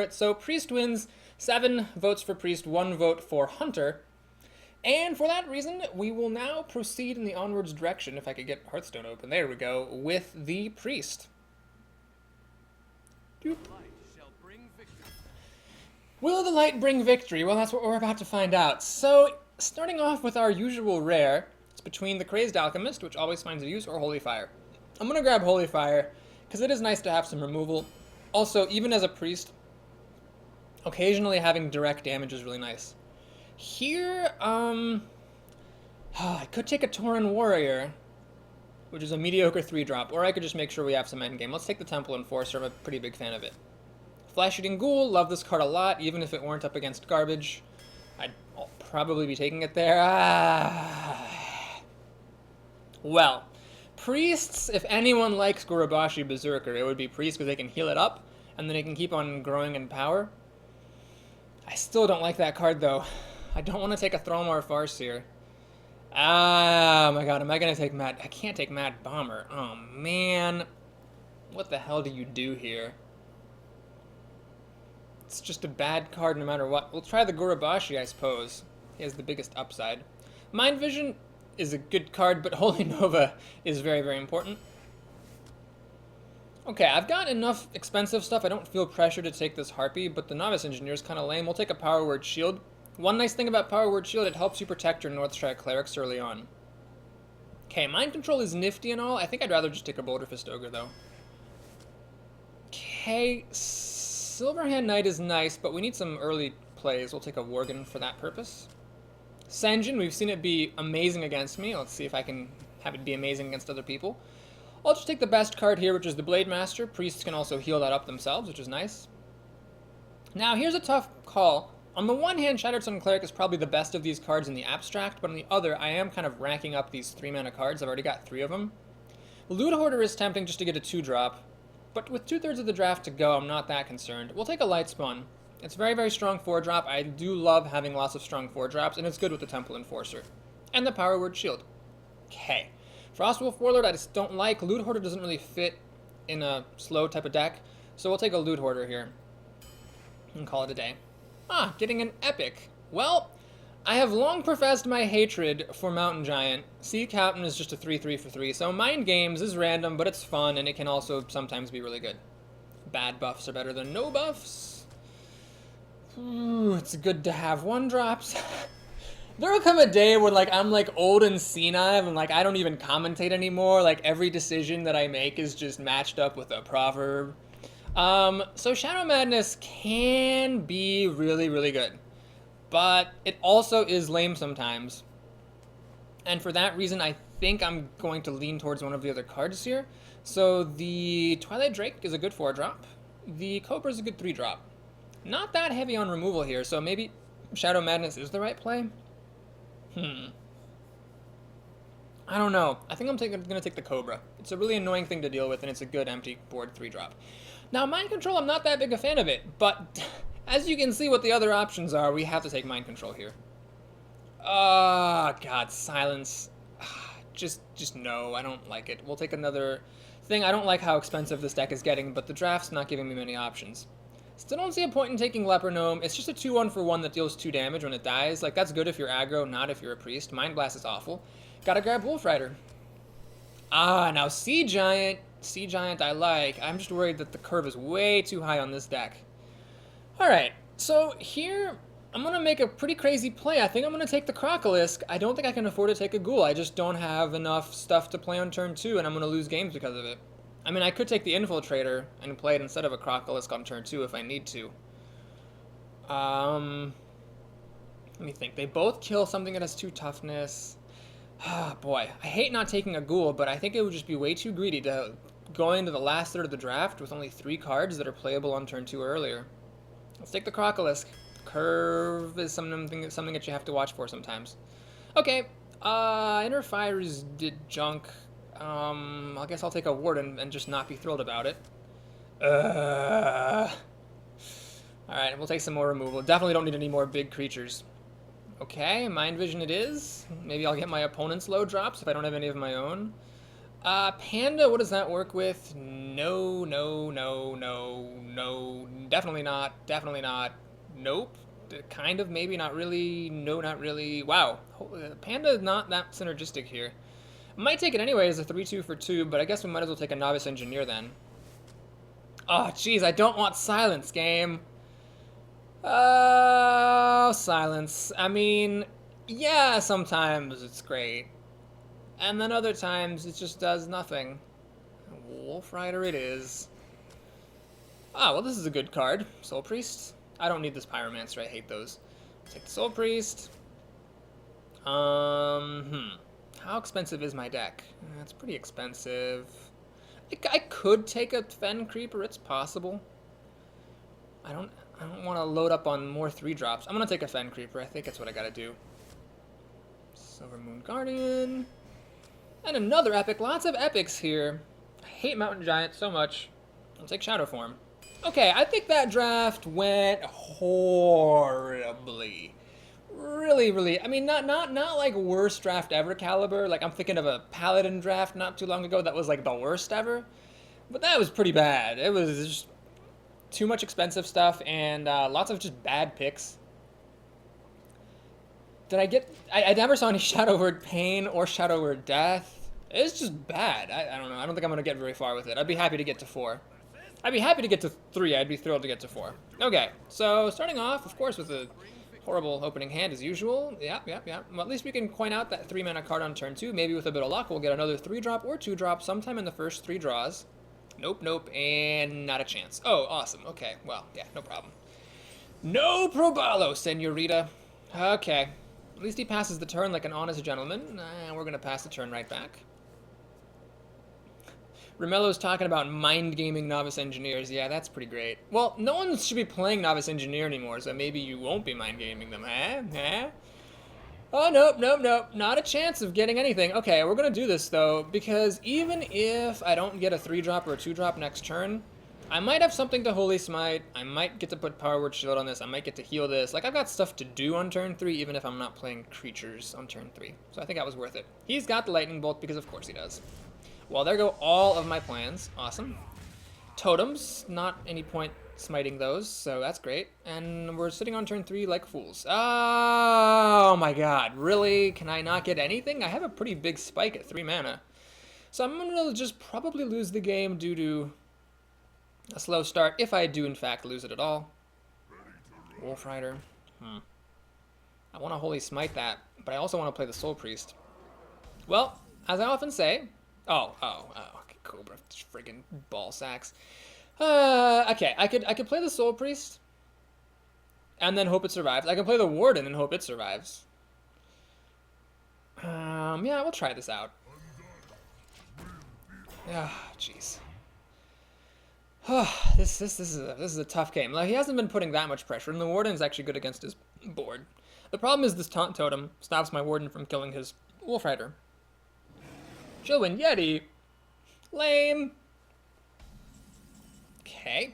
it. So Priest wins, 7 votes for Priest, 1 vote for Hunter. And for that reason, we will now proceed in the onwards direction, if I could get Hearthstone open, there we go, with the Priest. Doop. Will the light bring victory? Well, that's what we're about to find out. So, starting off with our usual rare, it's between the Crazed Alchemist, which always finds a use, or Holy Fire. I'm going to grab Holy Fire, because it is nice to have some removal. Also, even as a Priest, occasionally having direct damage is really nice. Here, I could take a Tauren Warrior, which is a mediocre 3-drop, or I could just make sure we have some endgame. Let's take the Temple Enforcer, I'm a pretty big fan of it. Flesh-Eating Ghoul, love this card a lot, even if it weren't up against garbage. I'll probably be taking it there. Well, Priests, if anyone likes Gurubashi Berserker, it would be Priests because they can heal it up, and then it can keep on growing in power. I still don't like that card, though. I don't want to take a Thromar Farseer. Oh my god, am I going to take Mad... I can't take Mad Bomber. Oh, man. What the hell do you do here? It's just a bad card no matter what. We'll try the Gurubashi, I suppose. He has the biggest upside. Mind Vision is a good card, but Holy Nova is very, very important. Okay, I've got enough expensive stuff. I don't feel pressure to take this Harpy, but the Novice Engineer is kind of lame. We'll take a Power Word Shield. One nice thing about Power Word Shield, it helps you protect your Northshire Clerics early on. Okay, Mind Control is nifty and all. I think I'd rather just take a Boulder Fist Ogre, though. Okay, Silverhand Knight is nice, but we need some early plays. We'll take a Worgen for that purpose. Senjin, we've seen it be amazing against me. Let's see if I can have it be amazing against other people. I'll just take the best card here, which is the Blade Master. Priests can also heal that up themselves, which is nice. Now, here's a tough call. On the one hand, Shattered Sun Cleric is probably the best of these cards in the abstract, but on the other, I am kind of ranking up these 3-mana cards. I've already got 3 of them. Loot Hoarder is tempting just to get a 2-drop, but with 2/3 of the draft to go, I'm not that concerned. We'll take a Lightspawn. It's very, very strong 4-drop. I do love having lots of strong 4-drops, and it's good with the Temple Enforcer. And the Power Word Shield. Okay. Frostwolf Warlord I just don't like. Loot Hoarder doesn't really fit in a slow type of deck, so we'll take a Loot Hoarder here and call it a day. Ah, getting an Epic. Well, I have long professed my hatred for Mountain Giant. Sea Captain is just a 3/3 for 3, so Mind Games is random, but it's fun, and it can also sometimes be really good. Bad buffs are better than no buffs. Ooh, it's good to have 1-drops. There will come a day where, like, I'm, like, old and senile, and, like, I don't even commentate anymore. Like, every decision that I make is just matched up with a proverb. So Shadow Madness can be really, really good. But it also is lame sometimes. And for that reason, I think I'm going to lean towards one of the other cards here. So the Twilight Drake is a good 4-drop. The Cobra is a good 3-drop. Not that heavy on removal here, so maybe Shadow Madness is the right play? I don't know. I think I'm going to take the Cobra. It's a really annoying thing to deal with, and it's a good empty board 3-drop. Now, Mind Control, I'm not that big a fan of it, but as you can see what the other options are, we have to take Mind Control here. Oh, God, Silence. Just no, I don't like it. We'll take another thing. I don't like how expensive this deck is getting, but the draft's not giving me many options. Still don't see a point in taking Leper Gnome. It's just a 2/1 for 1 that deals 2 damage when it dies. Like, that's good if you're aggro, not if you're a priest. Mind Blast is awful. Gotta grab Wolf Rider. Ah, now Sea Giant. Sea Giant I like. I'm just worried that the curve is way too high on this deck. Alright, so here I'm going to make a pretty crazy play. I think I'm going to take the Crocolisk. I don't think I can afford to take a Ghoul. I just don't have enough stuff to play on turn 2, and I'm going to lose games because of it. I mean, I could take the Infiltrator and play it instead of a Crocolisk on turn 2 if I need to. Let me think. They both kill something that has 2 toughness. Ah, boy. I hate not taking a Ghoul, but I think it would just be way too greedy to go into the last third of the draft with only 3 cards that are playable on turn 2 or earlier. Let's take the Crocolisk. Curve is something that you have to watch for sometimes. Okay. Inner Fire did junk. I guess I'll take a Warden and just not be thrilled about it. Alright, we'll take some more removal. Definitely don't need any more big creatures. Okay, Mind Vision it is. Maybe I'll get my opponent's low drops if I don't have any of my own. Panda, what does that work with? No, no, no, no, no. Definitely not. Definitely not. Nope. Kind of, maybe, not really. No, not really. Wow. Panda is not that synergistic here. Might take it anyway as a 3-2 for 2, but I guess we might as well take a Novice Engineer then. Oh, jeez, I don't want silence, game. Oh, silence. I mean, yeah, sometimes it's great. And then other times it just does nothing. Wolf Rider it is. Ah, well, this is a good card. Soul Priest. I don't need this Pyromancer. I hate those. Take the Soul Priest. How expensive is my deck? It's pretty expensive. I could take a Fen Creeper. It's possible. I don't want to load up on more 3-drops. I'm gonna take a Fen Creeper. I think that's what I gotta do. Silver Moon Guardian. And another epic. Lots of epics here. I hate Mountain Giant so much. I'll take Shadow Form. Okay, I think that draft went horribly. Really, really. I mean, not like worst draft ever caliber. Like, I'm thinking of a Paladin draft not too long ago that was like the worst ever. But that was pretty bad. It was just too much expensive stuff and lots of just bad picks. Did I get... I never saw any Shadow Word Pain or Shadow Word Death. It's just bad. I don't know. I don't think I'm going to get very far with it. I'd be happy to get to 4. I'd be happy to get to 3. I'd be thrilled to get to 4. Okay, so starting off, of course, with a horrible opening hand as usual. Yep. Well, at least we can coin out that 3-mana card on turn 2. Maybe with a bit of luck, we'll get another 3-drop or 2-drop sometime in the first 3 draws. Nope, and not a chance. Oh, awesome. Okay, well, yeah, no problem. No probalo, senorita. Okay. At least he passes the turn like an honest gentleman. We're going to pass the turn right back. Romello's talking about mind gaming Novice Engineers. Yeah, that's pretty great. Well, no one should be playing Novice Engineer anymore, so maybe you won't be mind gaming them, huh? Oh, nope. Not a chance of getting anything. Okay, we're going to do this, though, because even if I don't get a 3-drop or a 2-drop next turn, I might have something to Holy Smite. I might get to put Power Word Shield on this. I might get to heal this. Like, I've got stuff to do on turn 3, even if I'm not playing creatures on turn 3. So I think that was worth it. He's got the Lightning Bolt, because of course he does. Well, there go all of my plans. Awesome. Totems, not any point smiting those, so that's great. And we're sitting on turn 3 like fools. Oh my god, really? Can I not get anything? I have a pretty big spike at 3 mana. So I'm going to just probably lose the game due to a slow start, if I do in fact lose it at all. Wolf Rider. I want to Holy Smite that, but I also want to play the Soul Priest. Well, as I often say... Oh, Cobra, friggin' ball sacks. Okay, I could play the Soul Priest and then hope it survives. I can play the Warden and hope it survives. Yeah, we'll try this out. Ah, jeez. This is a tough game. Like, he hasn't been putting that much pressure, and the Warden's actually good against his board. The problem is this Taunt Totem stops my Warden from killing his Wolf Rider. Chillwind Yeti. Lame. Okay.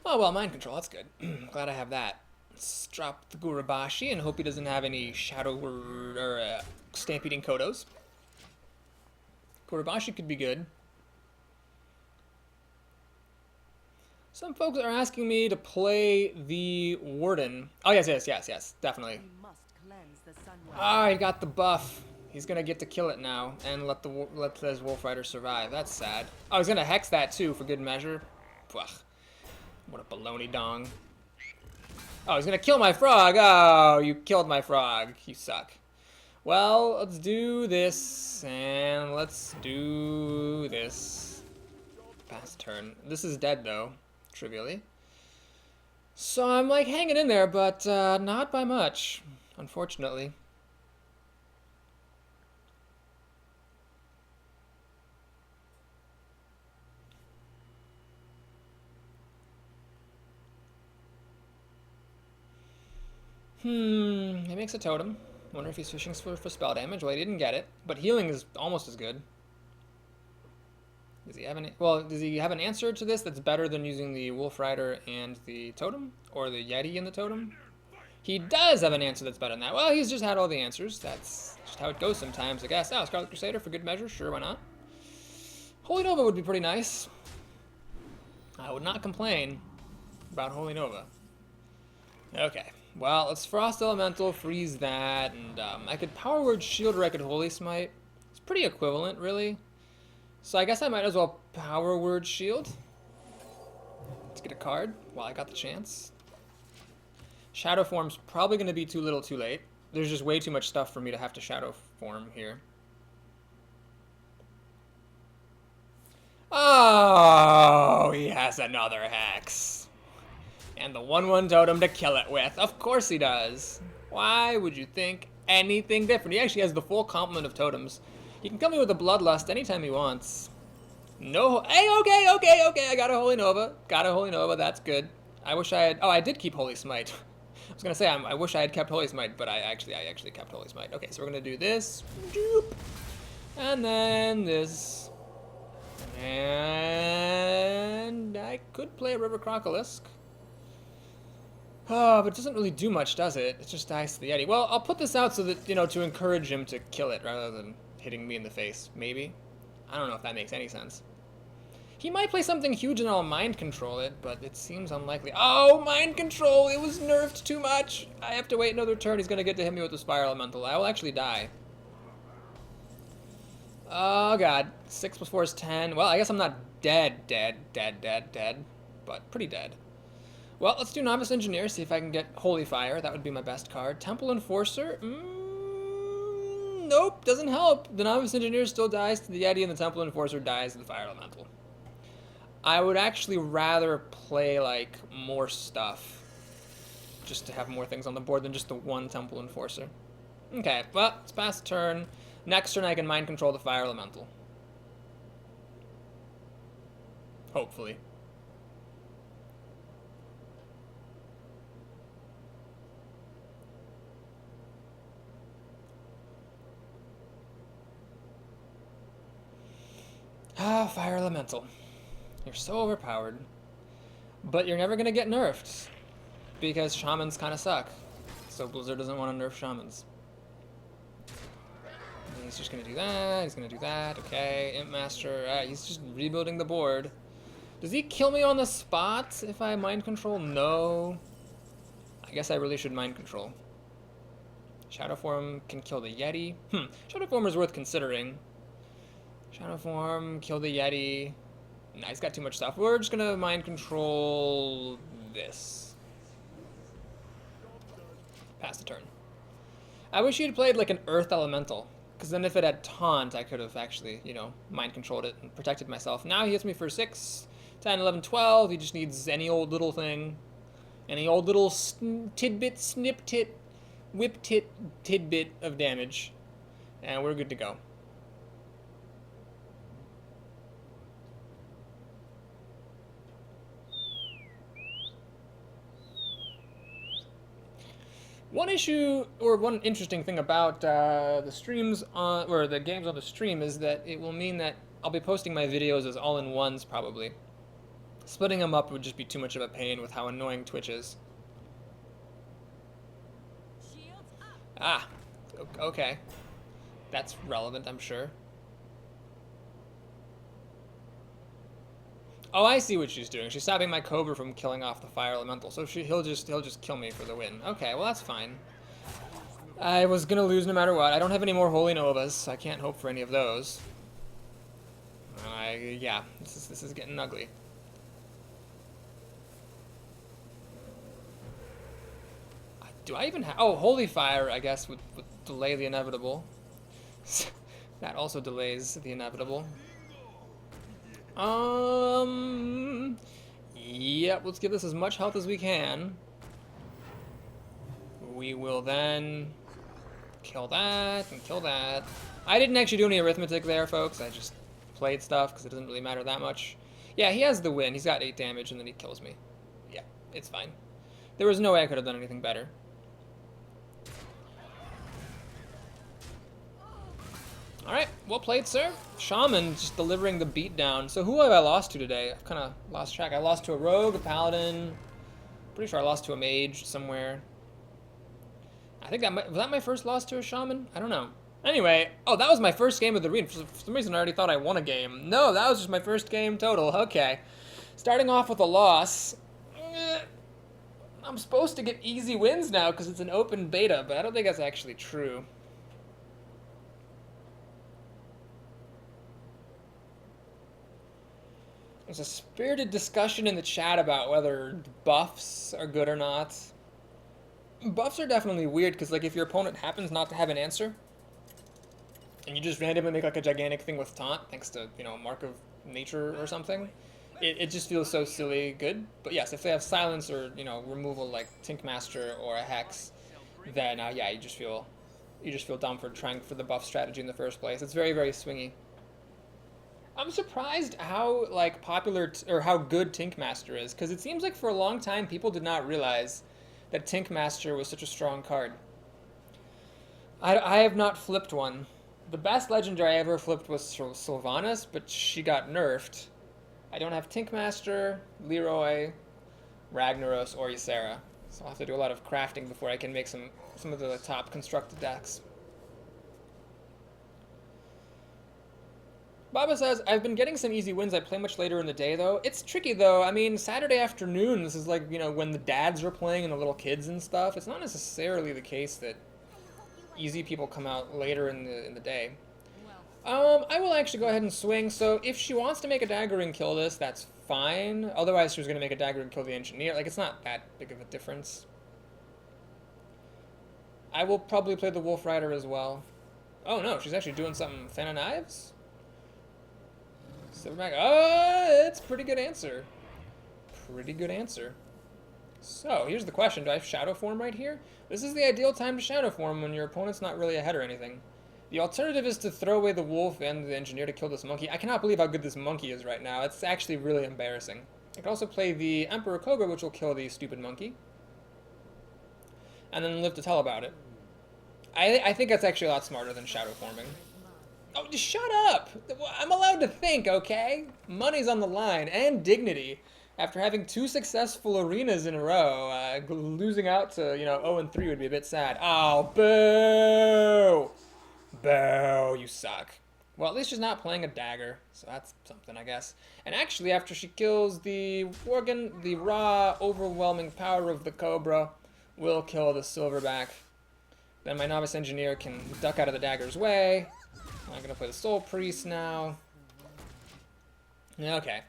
Oh, well, mind control. That's good. Glad I have that. Let's drop the Gurabashi and hope he doesn't have any Shadow Word or Stampeding Kodos. Gurabashi could be good. Some folks are asking me to play the Warden. Oh, yes, definitely. Ah, he got the buff. He's gonna get to kill it now and let his Wolf Rider survive. That's sad. Oh, he's gonna hex that too for good measure. Ugh. What a baloney dong. Oh, he's gonna kill my frog. Oh, you killed my frog. You suck. Well, let's do this and let's do this. Pass turn. This is dead though, trivially. So I'm like hanging in there, but not by much, unfortunately. He makes a totem. Wonder if he's fishing for spell damage. Well, he didn't get it, but healing is almost as good. Does he have does he have an answer to this that's better than using the Wolf Rider and the totem? Or the Yeti and the totem? He does have an answer that's better than that. Well, he's just had all the answers. That's just how it goes sometimes, I guess. Oh, Scarlet Crusader for good measure. Sure, why not? Holy Nova would be pretty nice. I would not complain about Holy Nova. Okay, well, let's Frost Elemental, freeze that, and I could Power Word Shield or I could Holy Smite. It's pretty equivalent, really. So I guess I might as well Power Word Shield. Let's get a card while I got the chance. Shadow Form's probably going to be too little too late. There's just way too much stuff for me to have to Shadow Form here. Oh, he has another Hex. And the 1/1 totem to kill it with. Of course he does. Why would you think anything different? He actually has the full complement of totems. He can kill me with a Bloodlust anytime he wants. No. Hey, okay. I got a Holy Nova. That's good. I wish I had. Oh, I did keep Holy Smite. I was gonna say I wish I had kept Holy Smite, but I actually kept Holy Smite. Okay, so we're gonna do this, and then this, and I could play a River Crocolisk. Oh, but it doesn't really do much, does it? It just dies to the Yeti. Well, I'll put this out so that, you know, to encourage him to kill it rather than hitting me in the face, maybe. I don't know if that makes any sense. He might play something huge and I'll Mind Control it, but it seems unlikely. Oh, Mind Control! It was nerfed too much! I have to wait another turn. He's gonna get to hit me with the Spiral Elemental. I will actually die. Oh, God. 6 plus 4 is 10. Well, I guess I'm not dead, but pretty dead. Well, let's do Novice Engineer, see if I can get Holy Fire. That would be my best card. Temple Enforcer? Nope, doesn't help. The Novice Engineer still dies to the Yeti, and the Temple Enforcer dies to the Fire Elemental. I would actually rather play, like, more stuff, just to have more things on the board than just the one Temple Enforcer. Okay, well, it's past turn. Next turn I can Mind Control the Fire Elemental. Hopefully. Ah, Fire Elemental. You're so overpowered. But you're never gonna get nerfed. Because Shamans kinda suck. So Blizzard doesn't want to nerf Shamans. And he's just gonna do that, he's gonna do that, okay. Imp Master, he's just rebuilding the board. Does he kill me on the spot if I Mind Control? No. I guess I really should Mind Control. Shadow Form can kill the Yeti. Shadow Form is worth considering. Shadow Form, kill the Yeti. Nah, he's got too much stuff. We're just gonna Mind Control this. Pass the turn. I wish he'd played like an Earth Elemental, because then if it had Taunt, I could have actually, you know, Mind Controlled it and protected myself. Now he hits me for 6, 10, 11, 12. He just needs any old little thing. Any old little tidbit, snip tit, whip tit, tidbit of damage. And we're good to go. One issue, or one interesting thing about the streams on, or the games on the stream, is that it will mean that I'll be posting my videos as all-in-ones, probably. Splitting them up would just be too much of a pain with how annoying Twitch is. Ah, okay. That's relevant, I'm sure. Oh, I see what she's doing. She's stopping my Cobra from killing off the Fire Elemental, so he'll just kill me for the win. Okay, well that's fine. I was gonna lose no matter what. I don't have any more Holy Novas, so I can't hope for any of those. Yeah, this is getting ugly. Do I even have... Oh, Holy Fire, I guess, would delay the inevitable. That also delays the inevitable. Yep, let's give this as much health as we can. We will then kill that and kill that. I didn't actually do any arithmetic there, folks. I just played stuff because it doesn't really matter that much. Yeah, he has the win. He's got 8 damage and then he kills me. Yeah, it's fine. There was no way I could have done anything better. Alright, well played, sir. Shaman just delivering the beatdown. So who have I lost to today? I've kind of lost track. I lost to a rogue, a paladin. Pretty sure I lost to a mage somewhere. I think was that my first loss to a shaman? I don't know. Anyway, oh, that was my first game of the arena. For some reason, I already thought I won a game. No, that was just my first game total. Okay. Starting off with a loss. I'm supposed to get easy wins now because it's an open beta, but I don't think that's actually true. There's a spirited discussion in the chat about whether buffs are good or not. Buffs are definitely weird because, like, if your opponent happens not to have an answer, and you just randomly make like a gigantic thing with taunt, thanks to, you know, Mark of Nature or something, it just feels so silly good. But yes, if they have silence or, you know, removal like Tinkmaster or a Hex, then yeah, you just feel dumb for trying for the buff strategy in the first place. It's very, very swingy. I'm surprised how like popular or how good Tinkmaster is, because it seems like for a long time people did not realize that Tinkmaster was such a strong card. I have not flipped one. The best legendary I ever flipped was Sylvanas, but she got nerfed. I don't have Tinkmaster, Leroy, Ragnaros, or Ysera. So I'll have to do a lot of crafting before I can make some of the top constructed decks. Baba says, I've been getting some easy wins. I play much later in the day, though. It's tricky, though. I mean, Saturday afternoon, this is like, you know, when the dads are playing and the little kids and stuff. It's not necessarily the case that easy people come out later in the day. I will actually go ahead and swing. So if she wants to make a dagger and kill this, that's fine. Otherwise, she was going to make a dagger and kill the engineer. Like, it's not that big of a difference. I will probably play the Wolf Rider as well. Oh, no, she's actually doing something. Fan of Knives? Silverback. Oh, it's a pretty good answer. Pretty good answer. So, here's the question. Do I have Shadow Form right here? This is the ideal time to Shadow Form when your opponent's not really ahead or anything. The alternative is to throw away the wolf and the engineer to kill this monkey. I cannot believe how good this monkey is right now. It's actually really embarrassing. I can also play the Emperor Cobra, which will kill the stupid monkey. And then live to tell about it. I think that's actually a lot smarter than Shadow Forming. Oh, just shut up! I'm allowed to think, okay? Money's on the line, and dignity. After having 2 successful arenas in a row, losing out to, you know, 0-3 would be a bit sad. Oh, boo! Boo, you suck. Well, at least she's not playing a dagger, so that's something, I guess. And actually, after she kills the Worgen, the raw, overwhelming power of the Cobra will kill the Silverback. Then my Novice Engineer can duck out of the dagger's way. I'm going to play the Soul Priest now. Okay.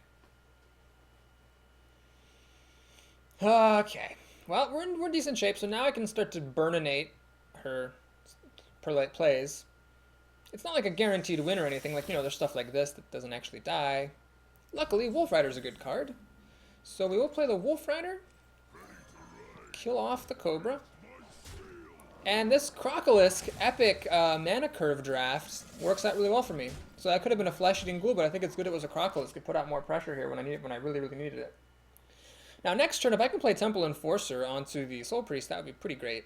Okay. Well, we're in decent shape, so now I can start to burninate her plays. It's not like a guaranteed win or anything. Like, you know, there's stuff like this that doesn't actually die. Luckily, Wolf Rider's a good card. So we will play the Wolf Rider. Kill off the Cobra. And this Crocolisk epic mana curve draft works out really well for me. So that could have been a flesh-eating ghoul, but I think it's good it was a Crocolisk. It put out more pressure here when I really, really needed it. Now next turn, if I can play Temple Enforcer onto the Soul Priest, that would be pretty great.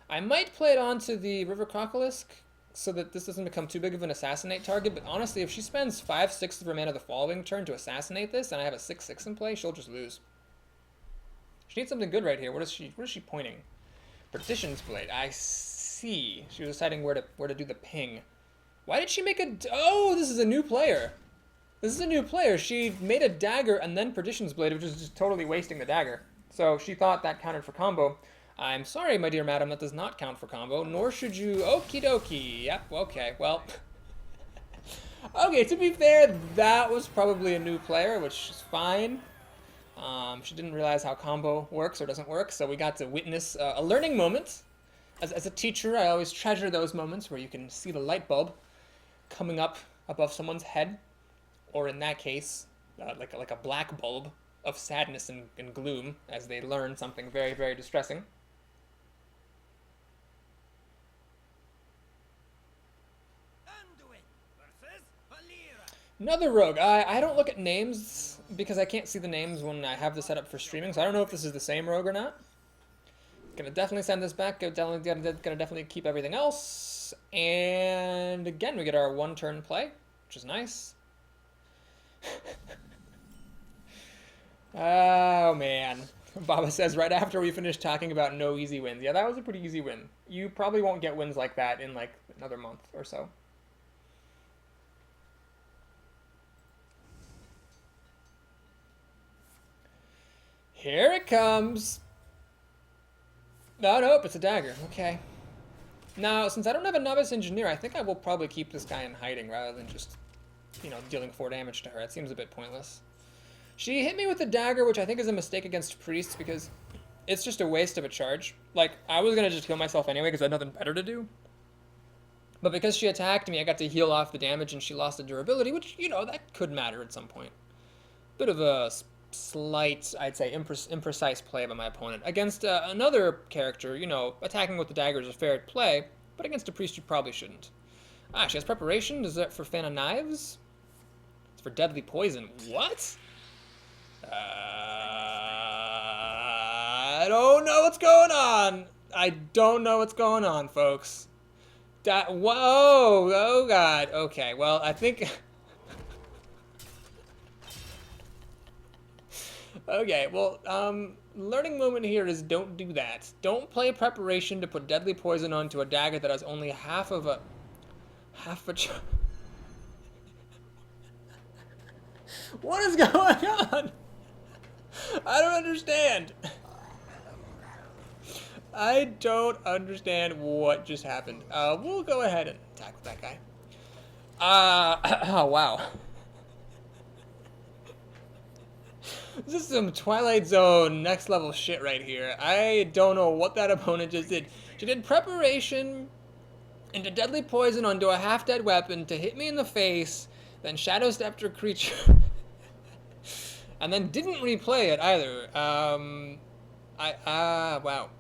I might play it onto the River Crocolisk so that this doesn't become too big of an assassinate target, but honestly, if she spends 5/6 of her mana the following turn to assassinate this, and I have a 6/6 in play, she'll just lose. She needs something good right here. What is she pointing? Perdition's Blade. I see. She was deciding where to do the ping. Why did she make a... Oh, this is a new player. This is a new player. She made a dagger and then Perdition's Blade, which is just totally wasting the dagger. So she thought that counted for combo. I'm sorry, my dear madam, that does not count for combo, nor should you... Okie dokie. Yep, okay, well... Okay, to be fair, that was probably a new player, which is fine. She didn't realize how combo works or doesn't work, so we got to witness a learning moment. As a teacher, I always treasure those moments where you can see the light bulb coming up above someone's head, or in that case, like a black bulb of sadness and gloom as they learn something very, very distressing. Another rogue. I don't look at names because I can't see the names when I have this set up for streaming, so I don't know if this is the same rogue or not. Gonna definitely send this back. Gonna definitely keep everything else. And again, we get our 1-turn play, which is nice. Oh man. Baba says right after we finished talking about no easy wins. Yeah, that was a pretty easy win. You probably won't get wins like that in like another month or so. Here it comes. No, nope, it's a dagger. Okay. Now, since I don't have a novice engineer, I think I will probably keep this guy in hiding rather than just, you know, dealing 4 damage to her. It seems a bit pointless. She hit me with the dagger, which I think is a mistake against priests because it's just a waste of a charge. Like, I was going to just kill myself anyway because I had nothing better to do. But because she attacked me, I got to heal off the damage and she lost the durability, which, you know, that could matter at some point. Bit of a slight, I'd say, imprecise play by my opponent. Against another character, you know, attacking with the dagger is a fair play, but against a priest you probably shouldn't. Ah, she has preparation. Is that for fan of knives? It's for deadly poison. What? I don't know what's going on. I don't know what's going on, folks. Whoa! Oh god. Okay. Well, I think. Okay. Well, learning moment here is don't do that. Don't play preparation to put deadly poison onto a dagger that has only half a. What is going on? I don't understand. I don't understand what just happened. We'll go ahead and attack with that guy. Oh, wow. This is some Twilight Zone next level shit right here. I don't know what that opponent just did. She did preparation into deadly poison onto a half-dead weapon to hit me in the face, then shadow stepped her creature. And then didn't replay it either. Wow.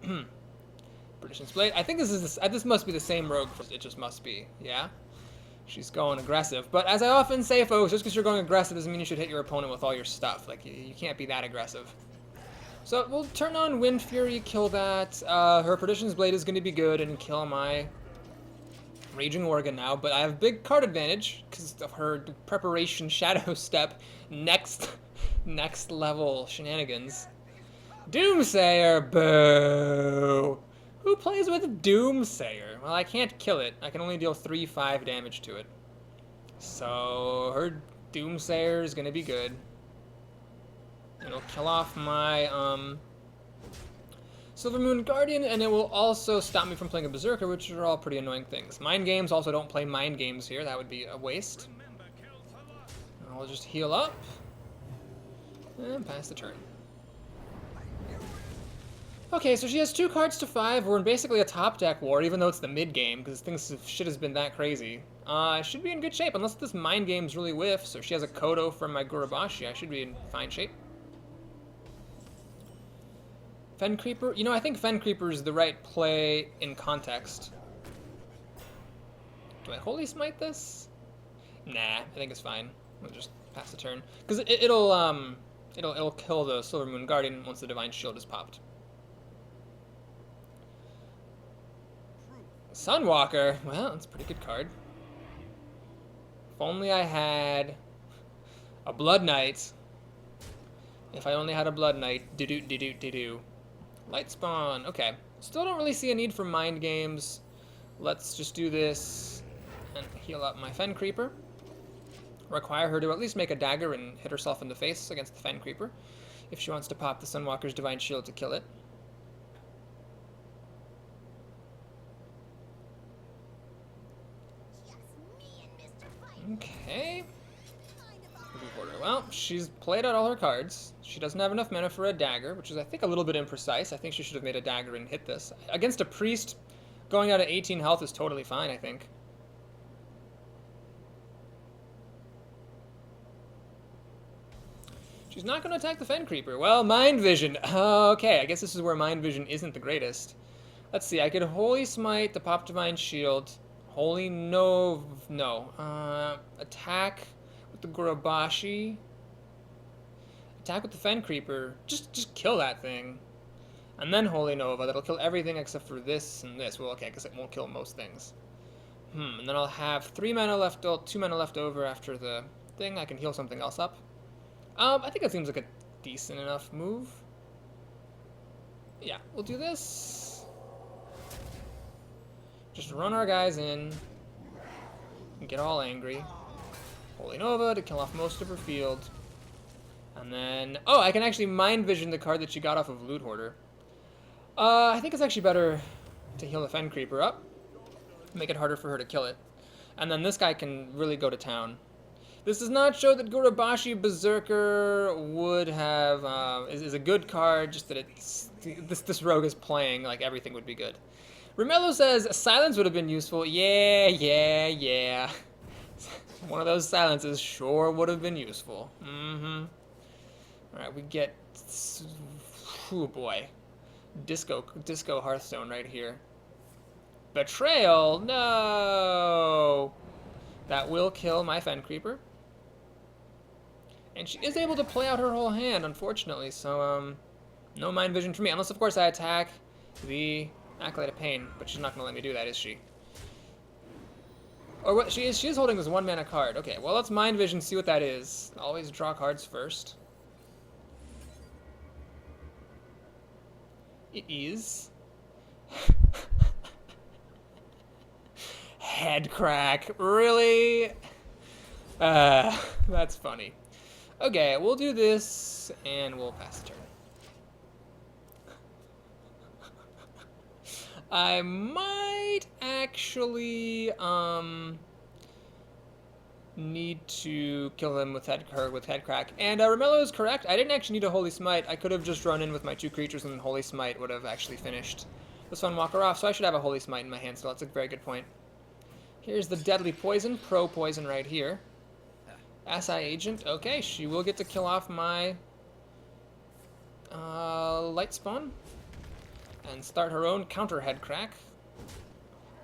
British Blade. I think this must be the same rogue. It just must be. Yeah. She's going aggressive. But as I often say, folks, just because you're going aggressive doesn't mean you should hit your opponent with all your stuff. Like, you can't be that aggressive. So we'll turn on Wind Fury, kill that. Her Perdition's Blade is going to be good and kill my Raging Organ now. But I have big card advantage because of her preparation Shadow Step. Next level shenanigans. Doomsayer, boo! Who plays with Doomsayer? Well, I can't kill it. I can only deal 3-5 damage to it. So, her Doomsayer is gonna be good. It'll kill off my, Silver Moon Guardian, and it will also stop me from playing a Berserker, which are all pretty annoying things. Mind Games, also don't play Mind Games here. That would be a waste. I'll just heal up. And pass the turn. Okay, so she has 2 cards to 5. We're in basically a top deck war, even though it's the mid game, because shit has been that crazy. I should be in good shape, unless this mind game's really whiffs, or she has a Kodo from my Gurabashi. I should be in fine shape. Fen Creeper? You know, I think Fen Creeper is the right play in context. Do I Holy Smite this? Nah, I think it's fine. We'll just pass the turn. Because it'll kill the Silver Moon Guardian once the Divine Shield is popped. Sunwalker. Well, that's a pretty good card. If only I had a Blood Knight. If I only had a Blood Knight. Do-do-do-do-do-do. Light Spawn. Okay. Still don't really see a need for Mind Games. Let's just do this and heal up my Fen Creeper. Require her to at least make a dagger and hit herself in the face against the Fen Creeper if she wants to pop the Sunwalker's Divine Shield to kill it. Okay. Well, she's played out all her cards. She doesn't have enough mana for a dagger, which is, I think, a little bit imprecise. I think she should have made a dagger and hit this. Against a priest, going out at 18 health is totally fine, I think. She's not going to attack the Fen Creeper. Well, Mind Vision. Okay, I guess this is where Mind Vision isn't the greatest. Let's see, I could Holy Smite the Pop Divine Shield. Holy no. Attack with the Gurabashi. Attack with the Fen Creeper. Just kill that thing. And then Holy Nova. That'll kill everything except for this and this. Well, okay, I guess it won't kill most things. And then I'll have 2 mana left over after the thing. I can heal something else up. I think that seems like a decent enough move. Yeah, we'll do this. Just run our guys in and get all angry. Holy Nova to kill off most of her field. And then... Oh, I can actually mind vision the card that she got off of Loot Hoarder. I think it's actually better to heal the Fen Creeper up. Make it harder for her to kill it. And then this guy can really go to town. This does not show that Gorobashi Berserker would have... is a good card, just that it's... This rogue is playing like everything would be good. Romello says, silence would have been useful. Yeah. One of those silences sure would have been useful. Mm-hmm. Alright, we get... Oh boy. Disco Hearthstone right here. Betrayal? No! That will kill my Fen Creeper. And she is able to play out her whole hand, unfortunately, so, no mind vision for me. Unless, of course, I attack the Acolyte of Pain, but she's not going to let me do that, is she? Or what? She is holding this 1-mana card. Okay, well, let's mind vision, see what that is. Always draw cards first. It is... Head crack. Really? That's funny. Okay, we'll do this, and we'll pass the turn. I might actually, need to kill him with head crack. And Romello is correct. I didn't actually need a Holy Smite. I could have just run in with my 2 creatures, and Holy Smite would have actually finished this one Walker off. So I should have a Holy Smite in my hand, so that's a very good point. Here's the Deadly Poison, Pro Poison right here. SI Agent, okay, she will get to kill off my Light Spawn and start her own counter head crack.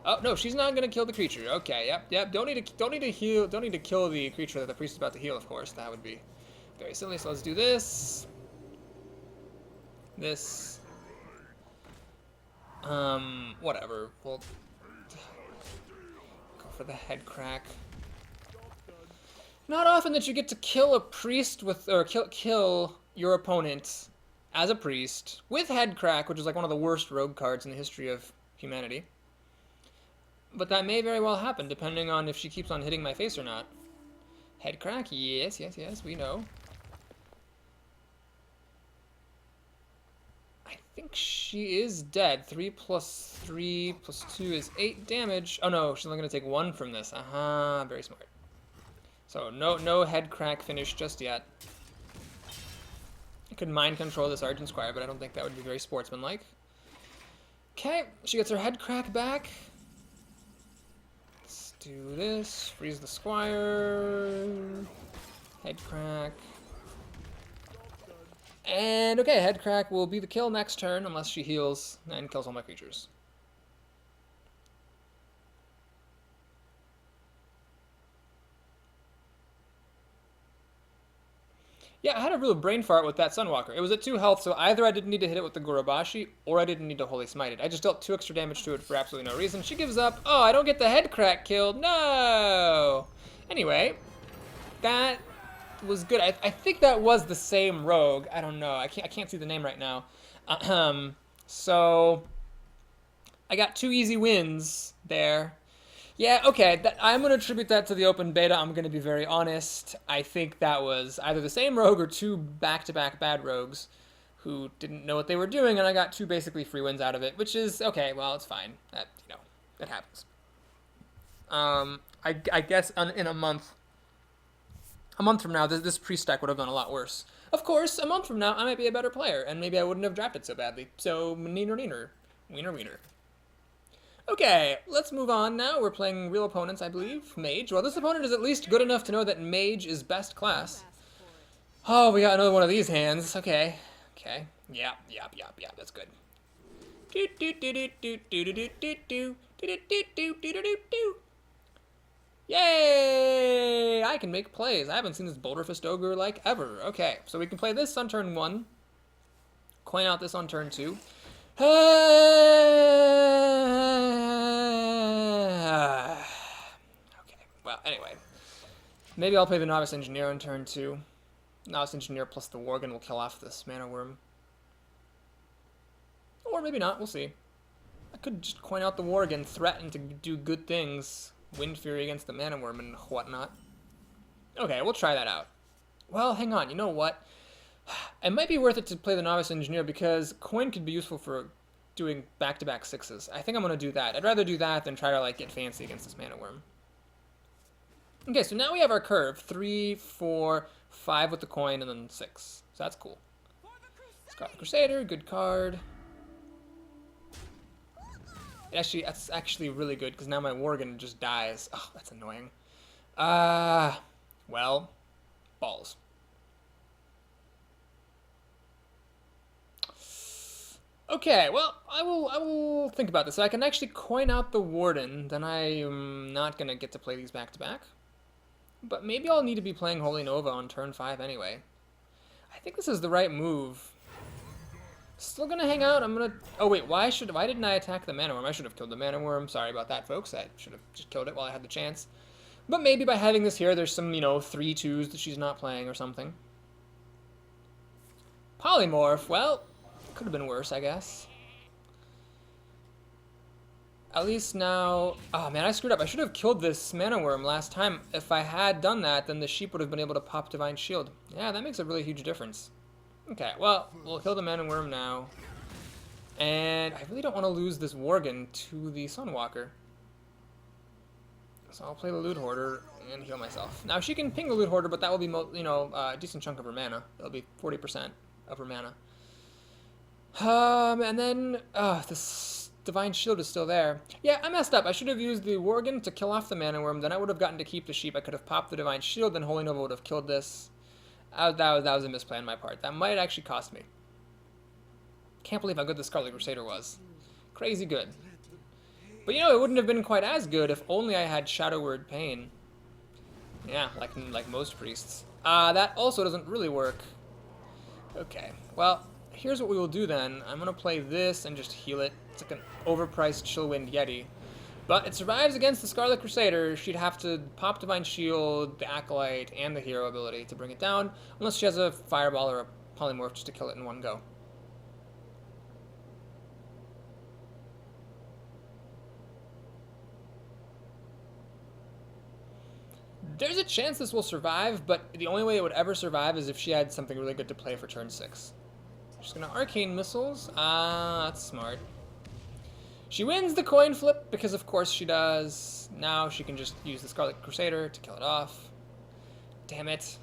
Oh no, she's not gonna kill the creature. Okay, yep. Don't need to kill the creature that the priest is about to heal. Of course, that would be very silly. So let's do this. This. Whatever. We'll go for the head crack. Not often that you get to kill a priest with, or kill your opponent as a priest with head crack, which is like one of the worst rogue cards in the history of humanity. But that may very well happen, depending on if she keeps on hitting my face or not. Head crack, yes, we know. I think she is dead. 3 plus 3 plus 2 is 8 damage. Oh no, she's only going to take 1 from this. Aha, very smart. So no head crack finish just yet. I could mind control this Argent Squire, but I don't think that would be very sportsmanlike. Okay, she gets her head crack back. Let's do this. Freeze the Squire. Head crack. And okay, head crack will be the kill next turn, unless she heals and kills all my creatures. Yeah, I had a real brain fart with that Sunwalker. It was at 2 health, so either I didn't need to hit it with the Gorobashi, or I didn't need to Holy Smite it. I just dealt 2 extra damage to it for absolutely no reason. She gives up. Oh, I don't get the head crack killed. No! Anyway, that was good. I think that was the same rogue. I don't know. I can't see the name right now. So I got 2 easy wins there. Yeah, okay, I'm going to attribute that to the open beta. I'm going to be very honest. I think that was either the same rogue or 2 back-to-back bad rogues who didn't know what they were doing, and I got 2 basically free wins out of it, which is, okay, well, it's fine. That, it happens. I guess in a month from now, this priest deck would have done a lot worse. Of course, a month from now, I might be a better player, and maybe I wouldn't have drafted so badly. So, neener. Wiener. Okay, let's move on now. We're playing real opponents, I believe. Mage. Well, this opponent is at least good enough to know that Mage is best class. Oh, we got another one of these hands. Okay. Yeah, that's good. Yay! I can make plays. I haven't seen this Boulder Fist Ogre like ever. Okay, so we can play this on turn 1. Coin out this on turn 2. Okay, well, anyway. Maybe I'll play the Novice Engineer on turn 2. Novice Engineer plus the Worgen will kill off this Mana Worm. Or maybe not, we'll see. I could just coin out the Worgen, threaten to do good things. Wind Fury against the Mana Worm and whatnot. Okay, we'll try that out. Well, hang on, you know what? It might be worth it to play the Novice Engineer because coin could be useful for doing back-to-back sixes. I think I'm going to do that. I'd rather do that than try to like get fancy against this Mana Worm. Okay, so now we have our curve. 3, 4, 5 with the coin, and then 6. So that's cool. Scarlet Crusader, good card. That's actually really good, because now my Worgen just dies. Oh, that's annoying. Well, balls. Okay, well, I will think about this. So I can actually coin out the Warden, then I am not going to get to play these back-to-back. But maybe I'll need to be playing Holy Nova on turn 5 anyway. I think this is the right move. Still gonna hang out. I'm gonna. Oh wait, why didn't I attack the Mana Worm? I should have killed the Mana Worm. Sorry about that, folks. I should have just killed it while I had the chance. But maybe by having this here, there's some 3/2s that she's not playing or something. Polymorph. Well, could have been worse, I guess. At least now... Oh man, I screwed up. I should have killed this Mana Worm last time. If I had done that, then the sheep would have been able to pop Divine Shield. Yeah, that makes a really huge difference. Okay, well, we'll kill the Mana Worm now. And I really don't want to lose this Worgen to the Sunwalker. So I'll play the Loot Hoarder and heal myself. Now, she can ping the Loot Hoarder, but that will be, a decent chunk of her mana. That'll be 40% of her mana. And then, this Divine Shield is still there. Yeah, I messed up. I should have used the Worgen to kill off the Mana Worm. Then I would have gotten to keep the sheep. I could have popped the Divine Shield. Then Holy Nova would have killed this. That was a misplay on my part. That might actually cost me. Can't believe how good the Scarlet Crusader was. Crazy good. But it wouldn't have been quite as good if only I had Shadow Word Pain. Yeah, like most priests. That also doesn't really work. Okay, well, here's what we will do then. I'm going to play this and just heal it. It's like an overpriced Chillwind Yeti. But it survives against the Scarlet Crusader. She'd have to pop Divine Shield, the Acolyte, and the Hero ability to bring it down. Unless she has a Fireball or a Polymorph just to kill it in one go. There's a chance this will survive, but the only way it would ever survive is if she had something really good to play for turn 6. She's going to Arcane Missiles. That's smart. She wins the coin flip, because of course she does. Now she can just use the Scarlet Crusader to kill it off. Damn it.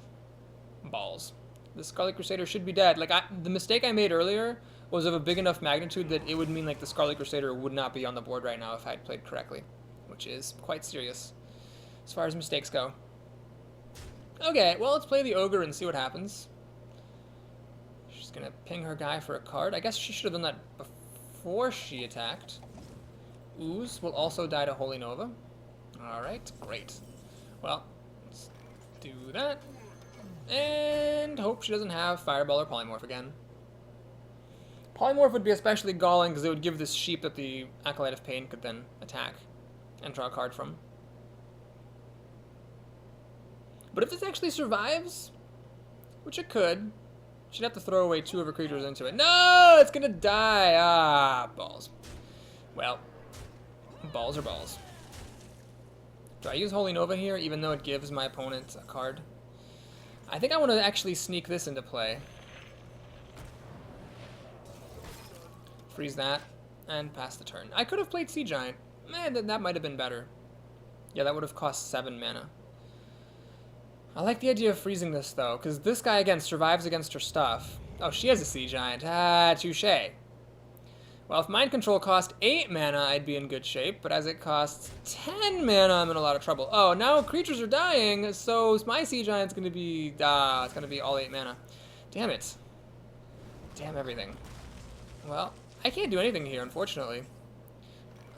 Balls. The Scarlet Crusader should be dead. The mistake I made earlier was of a big enough magnitude that it would mean the Scarlet Crusader would not be on the board right now if I had played correctly. Which is quite serious, as far as mistakes go. Okay, well, let's play the Ogre and see what happens. She's gonna ping her guy for a card. I guess she should have done that before she attacked. Ooze will also die to Holy Nova. Alright, great. Well, let's do that. And hope she doesn't have Fireball or Polymorph again. Polymorph would be especially galling because it would give this sheep that the Acolyte of Pain could then attack and draw a card from. But if this actually survives, which it could, she'd have to throw away 2 of her creatures into it. No! It's gonna die! Ah, balls. Well, balls are balls. Do I use Holy Nova here, even though it gives my opponent a card? I think I want to actually sneak this into play. Freeze that, and pass the turn. I could have played Sea Giant. Man, that might have been better. Yeah, that would have cost 7 mana. I like the idea of freezing this, though, because this guy, again, survives against her stuff. Oh, she has a Sea Giant. Ah, touche. Well, if Mind Control cost 8 mana, I'd be in good shape, but as it costs 10 mana, I'm in a lot of trouble. Oh, now creatures are dying, so my Sea Giant's going to be... it's going to be all 8 mana. Damn it. Damn everything. Well, I can't do anything here, unfortunately.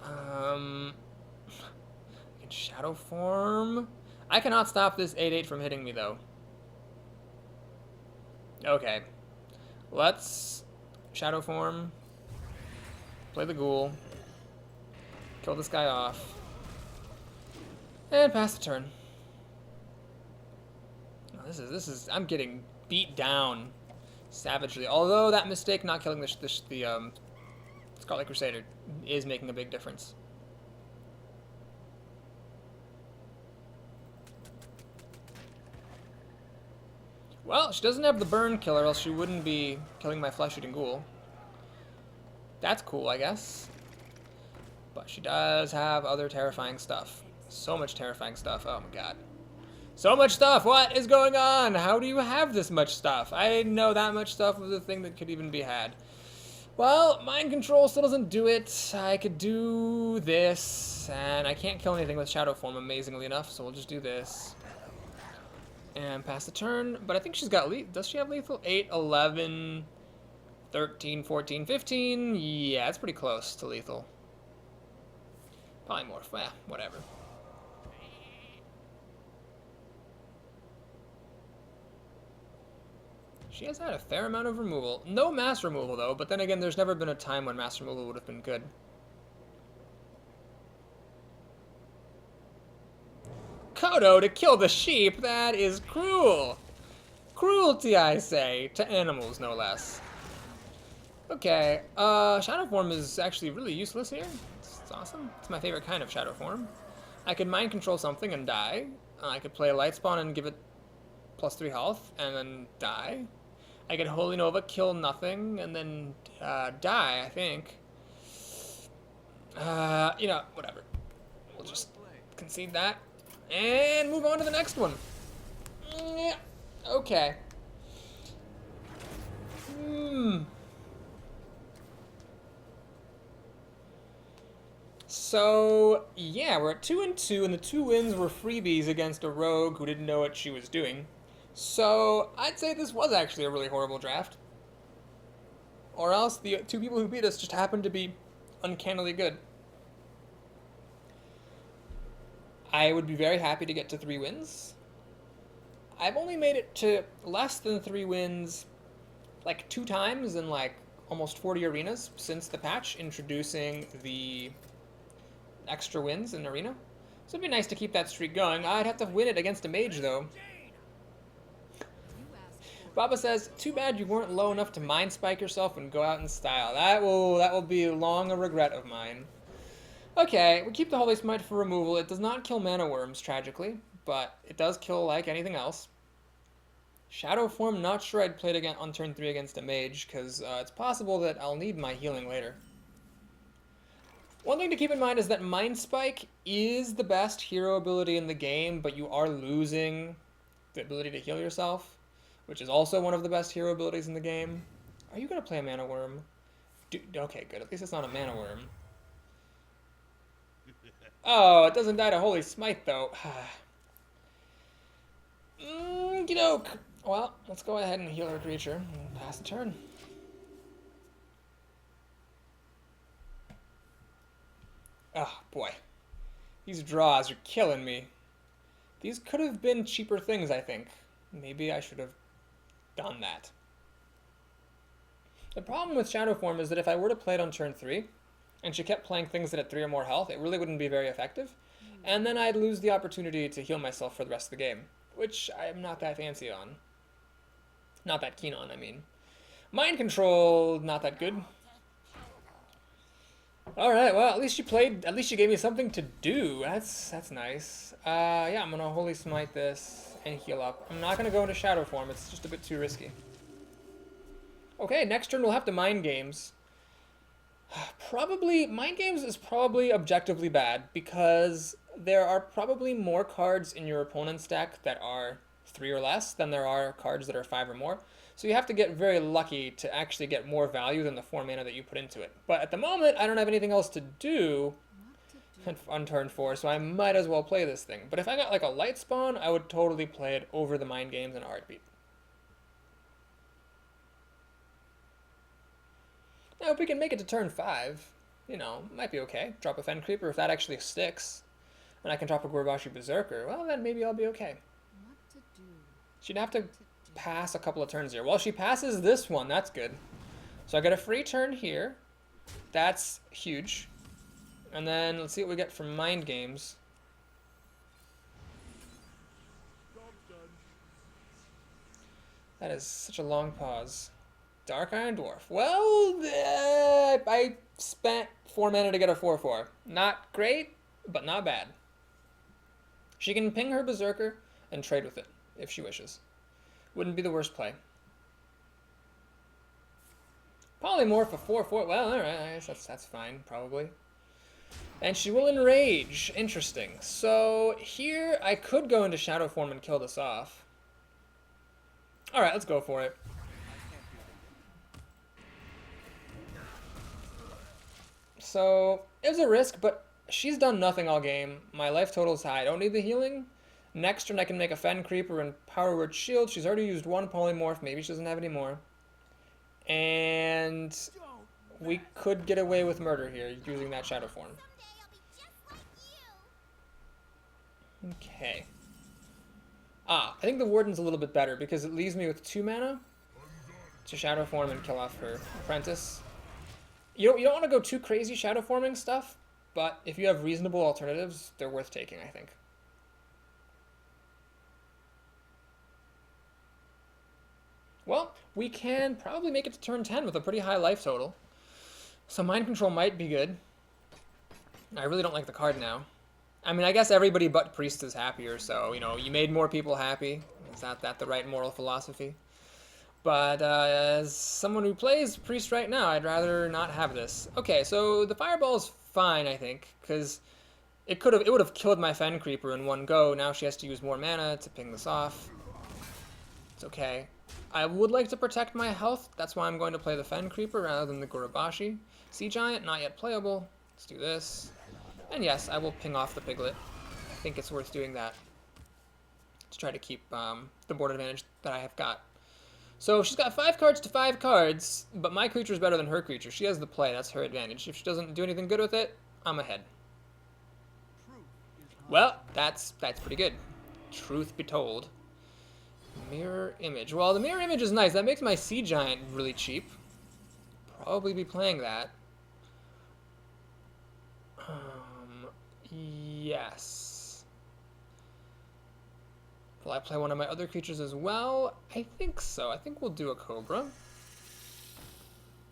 I can Shadow Form... I cannot stop this 8/8 from hitting me, though. Okay. Let's Shadow Form. Play the Ghoul. Kill this guy off. And pass the turn. Oh, this is I'm getting beat down savagely. Although that mistake not killing the Scarlet Crusader is making a big difference. Well, she doesn't have the burn killer, else she wouldn't be killing my flesh-eating ghoul. That's cool, I guess. But she does have other terrifying stuff. So much terrifying stuff. Oh my god. So much stuff! What is going on? How do you have this much stuff? I didn't know that much stuff was a thing that could even be had. Well, mind control still doesn't do it. I could do this, and I can't kill anything with Shadow Form, amazingly enough, so we'll just do this. And pass the turn, but I think she's got lethal. Does she have lethal? 8, 11, 13, 14, 15. Yeah, it's pretty close to lethal. Polymorph, whatever. She has had a fair amount of removal. No mass removal, though, but then again, there's never been a time when mass removal would have been good. Kodo to kill the sheep? That is cruel. Cruelty, I say, to animals, no less. Okay, Shadow Form is actually really useless here. It's awesome. It's my favorite kind of Shadow Form. I could mind control something and die. I could play a Light Spawn and give it +3 health, and then die. I could Holy Nova, kill nothing, and then die, I think. You know, whatever. We'll just concede that. And move on to the next one. Yeah. Okay. So, yeah, we're at 2-2, and the 2 wins were freebies against a rogue who didn't know what she was doing. So, I'd say this was actually a really horrible draft. Or else the 2 people who beat us just happened to be uncannily good. I would be very happy to get to 3 wins. I've only made it to less than 3 wins like 2 times in like almost 40 arenas since the patch introducing the extra wins in arena. So it'd be nice to keep that streak going. I'd have to win it against a mage though. Baba says, too bad you weren't low enough to mind spike yourself and go out in style. That will be long a regret of mine. Okay, we keep the Holy Smite for removal. It does not kill mana worms, tragically, but it does kill like anything else. Shadow Form, not sure I'd play it again on turn 3 against a mage, because it's possible that I'll need my healing later. One thing to keep in mind is that Mind Spike is the best hero ability in the game, but you are losing the ability to heal yourself, which is also one of the best hero abilities in the game. Are you going to play a Mana Worm? Okay, good. At least it's not a Mana Worm. Oh, it doesn't die to Holy Smite, though. Okey-doke. Well, let's go ahead and heal our creature and pass the turn. Oh, boy. These draws are killing me. These could have been cheaper things, I think. Maybe I should have done that. The problem with Shadow Form is that if I were to play it on turn 3, and she kept playing things that had 3 or more health, it really wouldn't be very effective. And then I'd lose the opportunity to heal myself for the rest of the game, which I'm not that fancy on. Not that keen on, I mean. Mind control, not that good. Alright, well, at least she gave me something to do. That's nice. Yeah, I'm gonna Holy Smite this and heal up. I'm not gonna go into Shadow Form, it's just a bit too risky. Okay, next turn we'll have to Mind Games. Probably, Mind Games is probably objectively bad because there are probably more cards in your opponent's deck that are 3 or less than there are cards that are 5 or more. So you have to get very lucky to actually get more value than the 4 mana that you put into it. But at the moment, I don't have anything else to do on turn 4, so I might as well play this thing. But if I got like a Light Spawn, I would totally play it over the Mind Games in a heartbeat. Now, if we can make it to turn 5, you know, might be okay. Drop a Fen Creeper if that actually sticks. And I can drop a Gorbashi Berserker. Well, then maybe I'll be okay. She'd have to pass a couple of turns here. Well, she passes this one. That's good. So I get a free turn here. That's huge. And then let's see what we get from Mind Games. That is such a long pause. Dark Iron Dwarf. Well, I spent 4 mana to get a 4/4. Not great, but not bad. She can ping her Berserker and trade with it if she wishes. Wouldn't be the worst play. Polymorph a 4/4. Well, alright, I guess that's fine, probably. And she will enrage. Interesting. So here I could go into Shadow Form and kill this off. Alright, let's go for it. So it was a risk, but she's done nothing all game. My life total is high. I don't need the healing. Next turn I can make a Fen Creeper and Power Word Shield. She's already used one Polymorph. Maybe she doesn't have any more. And we could get away with murder here using that Shadow Form. Okay. I think the Warden's a little bit better because it leaves me with 2 mana to Shadow Form and kill off her Apprentice. You don't want to go too crazy Shadow Forming stuff, but if you have reasonable alternatives, they're worth taking, I think. Well, we can probably make it to turn 10 with a pretty high life total. So Mind Control might be good. I really don't like the card now. I mean, I guess everybody but Priest is happier, so, you know, you made more people happy. Is that the right moral philosophy? But as someone who plays Priest right now, I'd rather not have this. Okay, so the Fireball is fine, I think, because it would have killed my Fen Creeper in one go. Now she has to use more mana to ping this off. It's okay. I would like to protect my health. That's why I'm going to play the Fen Creeper rather than the Gurubashi. Sea Giant, not yet playable. Let's do this. And yes, I will ping off the Piglet. I think it's worth doing that to try to keep the board advantage that I have got. So she's got 5 cards to 5 cards, but my creature is better than her creature. She has the play. That's her advantage. If she doesn't do anything good with it, I'm ahead. Well, that's pretty good. Truth be told. Mirror Image. Well, the Mirror Image is nice. That makes my Sea Giant really cheap. Probably be playing that. Yes. Will I play one of my other creatures as well? I think so. I think we'll do a Cobra.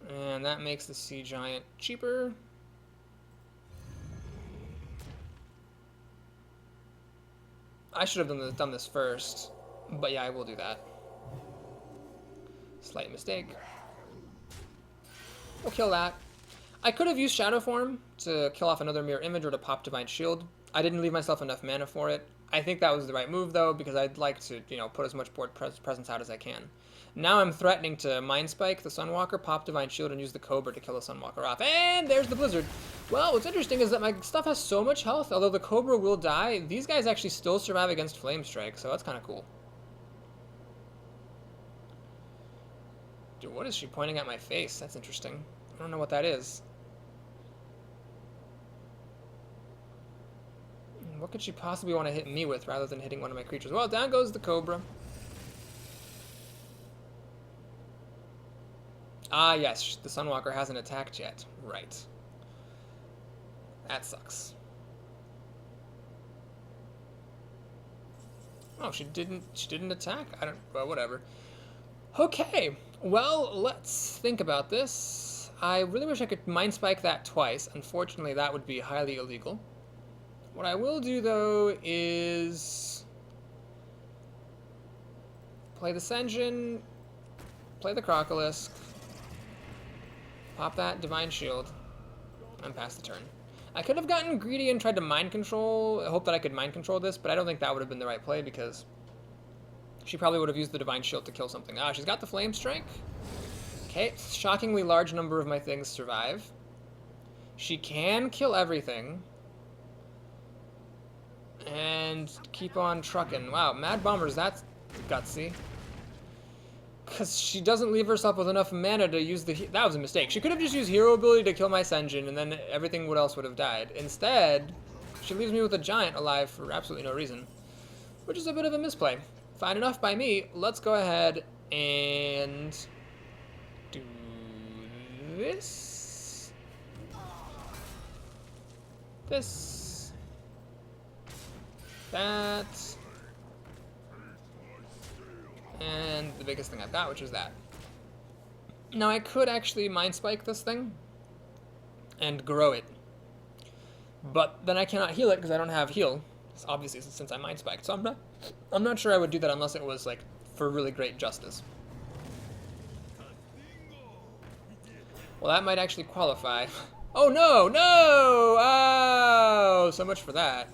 And that makes the Sea Giant cheaper. I should have done this first. But yeah, I will do that. Slight mistake. We'll kill that. I could have used Shadow Form to kill off another Mirror Image or to pop Divine Shield. I didn't leave myself enough mana for it. I think that was the right move, though, because I'd like to, you know, put as much board presence out as I can. Now I'm threatening to Mind Spike the Sunwalker, pop Divine Shield, and use the Cobra to kill the Sunwalker off. And there's the Blizzard. Well, what's interesting is that my stuff has so much health, although the Cobra will die, these guys actually still survive against Flame Strike, so that's kind of cool. Dude, what is she pointing at my face? That's interesting. I don't know what that is. What could she possibly want to hit me with rather than hitting one of my creatures? Well, down goes the Cobra. Ah, yes, the Sunwalker hasn't attacked yet. Right. That sucks. Oh, she didn't attack? Well, whatever. Okay, well, let's think about this. I really wish I could Mind Spike that twice. Unfortunately, that would be highly illegal. What I will do, though, is play the Senjin, play the Crocolisk, pop that Divine Shield, and pass the turn. I could have gotten greedy and tried to Mind Control. I hope that I could Mind Control this, but I don't think that would have been the right play because she probably would have used the Divine Shield to kill something. Ah, she's got the Flame Strike. Okay, shockingly large number of my things survive. She can kill everything. And keep on trucking. Wow, Mad Bomber's that's gutsy. Because she doesn't leave herself with enough mana to use the... That was a mistake. She could have just used Hero Ability to kill my Senjin, and then everything else would have died. Instead, she leaves me with a Giant alive for absolutely no reason. Which is a bit of a misplay. Fine enough by me. Let's go ahead and do this. This. That. And the biggest thing I've got, which is that. Now I could actually Mind Spike this thing. and grow it. But then I cannot heal it because I don't have heal. Obviously, since I mind spiked. So I'm not sure I would do that unless it was like for really great justice. Well, that might actually qualify. Oh no, no! Oh, so much for that.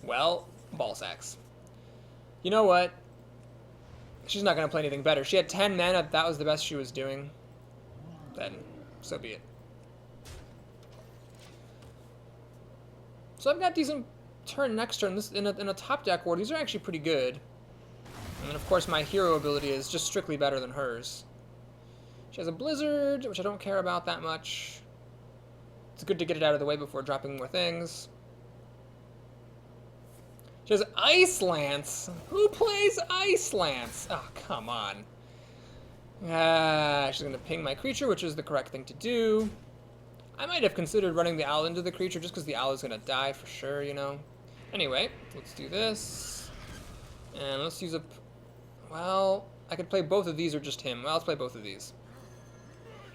Well, ball sacks. You know what? She's not gonna play anything better. She had 10 mana. That was the best she was doing. Then, so be it. So I've got decent turn next turn. This in a top deck war. These are actually pretty good. And then of course my hero ability is just strictly better than hers. She has a blizzard, which I don't care about that much. It's good to get it out of the way before dropping more things. She has Ice Lance. Who plays Ice Lance? Oh, come on. She's going to ping my creature, which is the correct thing to do. I might have considered running the owl into the creature just because the owl is going to die for sure, you know. Anyway, let's do this. And let's use a... Well, I could play both of these or just him. Well, let's play both of these.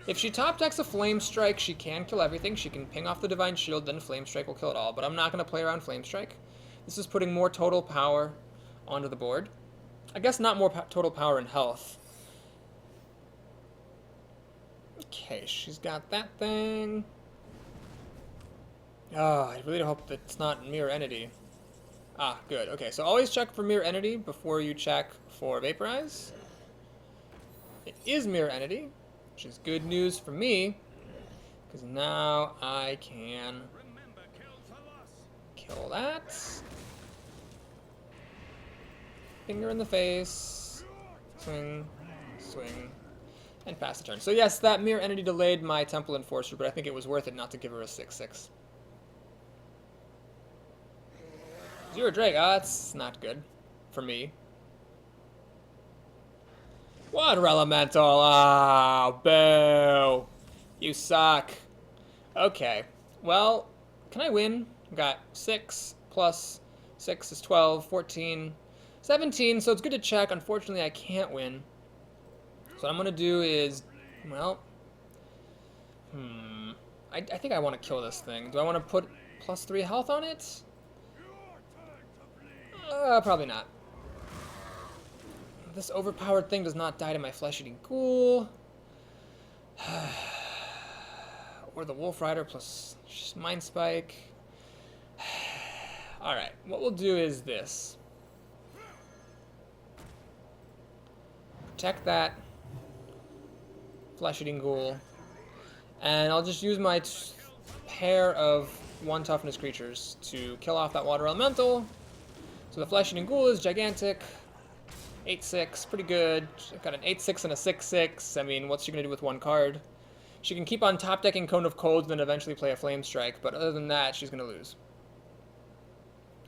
If she top decks a Flame Strike, she can kill everything. She can ping off the Divine Shield, then Flame Strike will kill it all. But I'm not going to play around Flame Strike. This is putting more total power onto the board. I guess not more total power in health. Okay, she's got that thing. Oh, I really hope that it's not Mirror Entity. Ah, good. Okay, so always check for Mirror Entity before you check for Vaporize. It is Mirror Entity, which is good news for me, because now I can kill that. Finger in the face. Swing, swing, and pass the turn. So yes, that Mirror Entity delayed my Temple Enforcer, but I think it was worth it not to give her a 6/6. Zero Drake. Ah, that's not good for me. Water Elemental. Oh, boo. You suck. Okay. Well, can I win? I've got 6 plus 6 is 12, 14, 17. So it's good to check. Unfortunately, I can't win. So what I'm going to do is, well, I think I want to kill this thing. Do I want to put +3 health on it? Probably not. This overpowered thing does not die to my flesh-eating ghoul. Or the Wolf Rider plus Mind Spike. Alright, what we'll do is this. Protect that flesh-eating ghoul. And I'll just use my pair of 1 toughness creatures to kill off that water elemental. So the flesh-eating ghoul is gigantic. 8/6, pretty good. I've got an 8/6 and a 6/6. I mean, what's she gonna do with 1 card? She can keep on top decking Cone of Cold and then eventually play a Flame Strike, but other than that, she's gonna lose.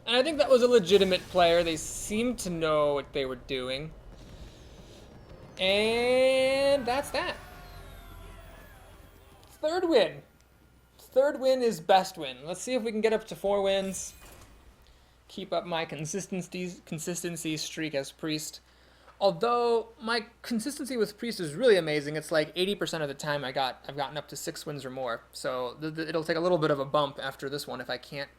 And I think that was a legitimate player. They seemed to know what they were doing. And that's that. 3rd win. 3rd win is best win. Let's see if we can get up to 4 wins. Keep up my consistency streak as Priest. Although my consistency with Priest is really amazing. It's like 80% of the time I've gotten up to 6 wins or more. So it'll take a little bit of a bump after this one if I can't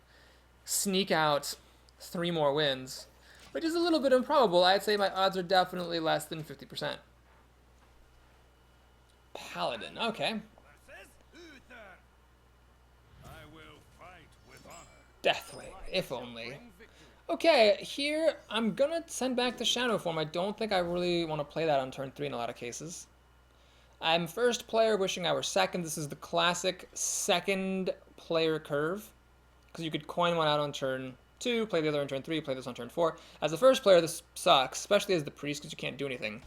sneak out 3 more wins, which is a little bit improbable. I'd say my odds are definitely less than 50%. Paladin, okay. Deathwing, if only. Okay, here I'm gonna send back the Shadow Form. I don't think I really want to play that on turn 3 in a lot of cases. I'm first player wishing I were second. This is the classic second player curve, because you could coin one out on turn 2, play the other on turn 3, play this on turn 4. As the first player, this sucks, especially as the Priest, because you can't do anything.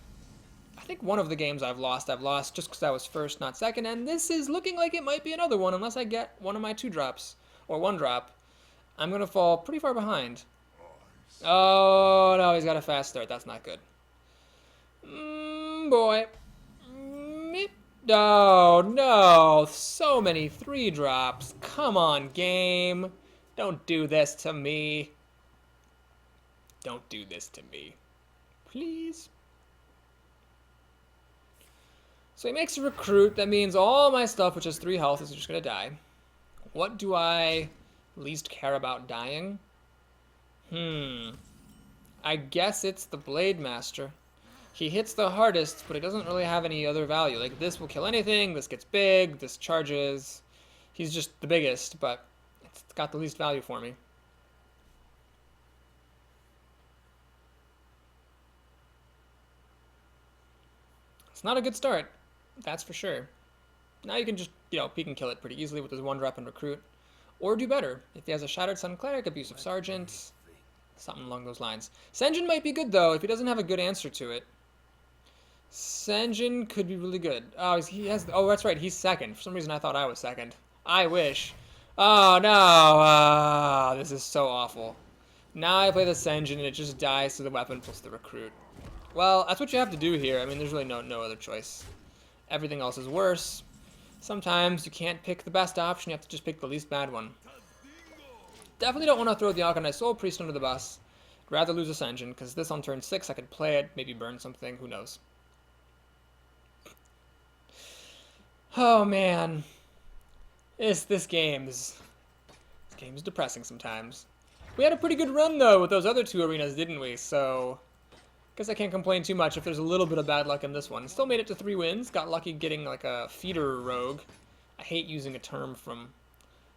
I think one of the games I've lost just because I was first, not second, and this is looking like it might be another one unless I get one of my 2 drops, or 1 drop. I'm going to fall pretty far behind. Oh, no, he's got a fast start. That's not good. Boy. No, no. So many 3 drops. Come on, game. Don't do this to me. Don't do this to me. Please. So he makes a recruit. That means all my stuff, which is 3 health, is just going to die. What do I least care about dying? I guess it's the Blade Master. He hits the hardest, but he doesn't really have any other value. Like, this will kill anything, this gets big, this charges. He's just the biggest, but it's got the least value for me. It's not a good start, that's for sure. Now you can just, peek and kill it pretty easily with his 1-drop and recruit. Or do better, if he has a Shattered Sun Cleric, Abusive Sergeant, something along those lines. Sen'jin might be good, though, if he doesn't have a good answer to it. Sen'jin could be really good. Oh, that's right, he's second. For some reason, I thought I was second. I wish. Oh, no. This is so awful. Now I play the Sen'jin, and it just dies to the weapon plus the recruit. Well, that's what you have to do here. I mean, there's really no other choice. Everything else is worse. Sometimes you can't pick the best option, you have to just pick the least bad one. Definitely don't want to throw the Alkanized Soul Priest under the bus. I'd rather lose a Sen'jin, because this on turn 6 I could play it, maybe burn something, who knows. Oh man. This game is depressing sometimes. We had a pretty good run though with those other 2 arenas, didn't we? So guess I can't complain too much if there's a little bit of bad luck in this one. Still made it to 3 wins. Got lucky getting like a feeder rogue. I hate using a term from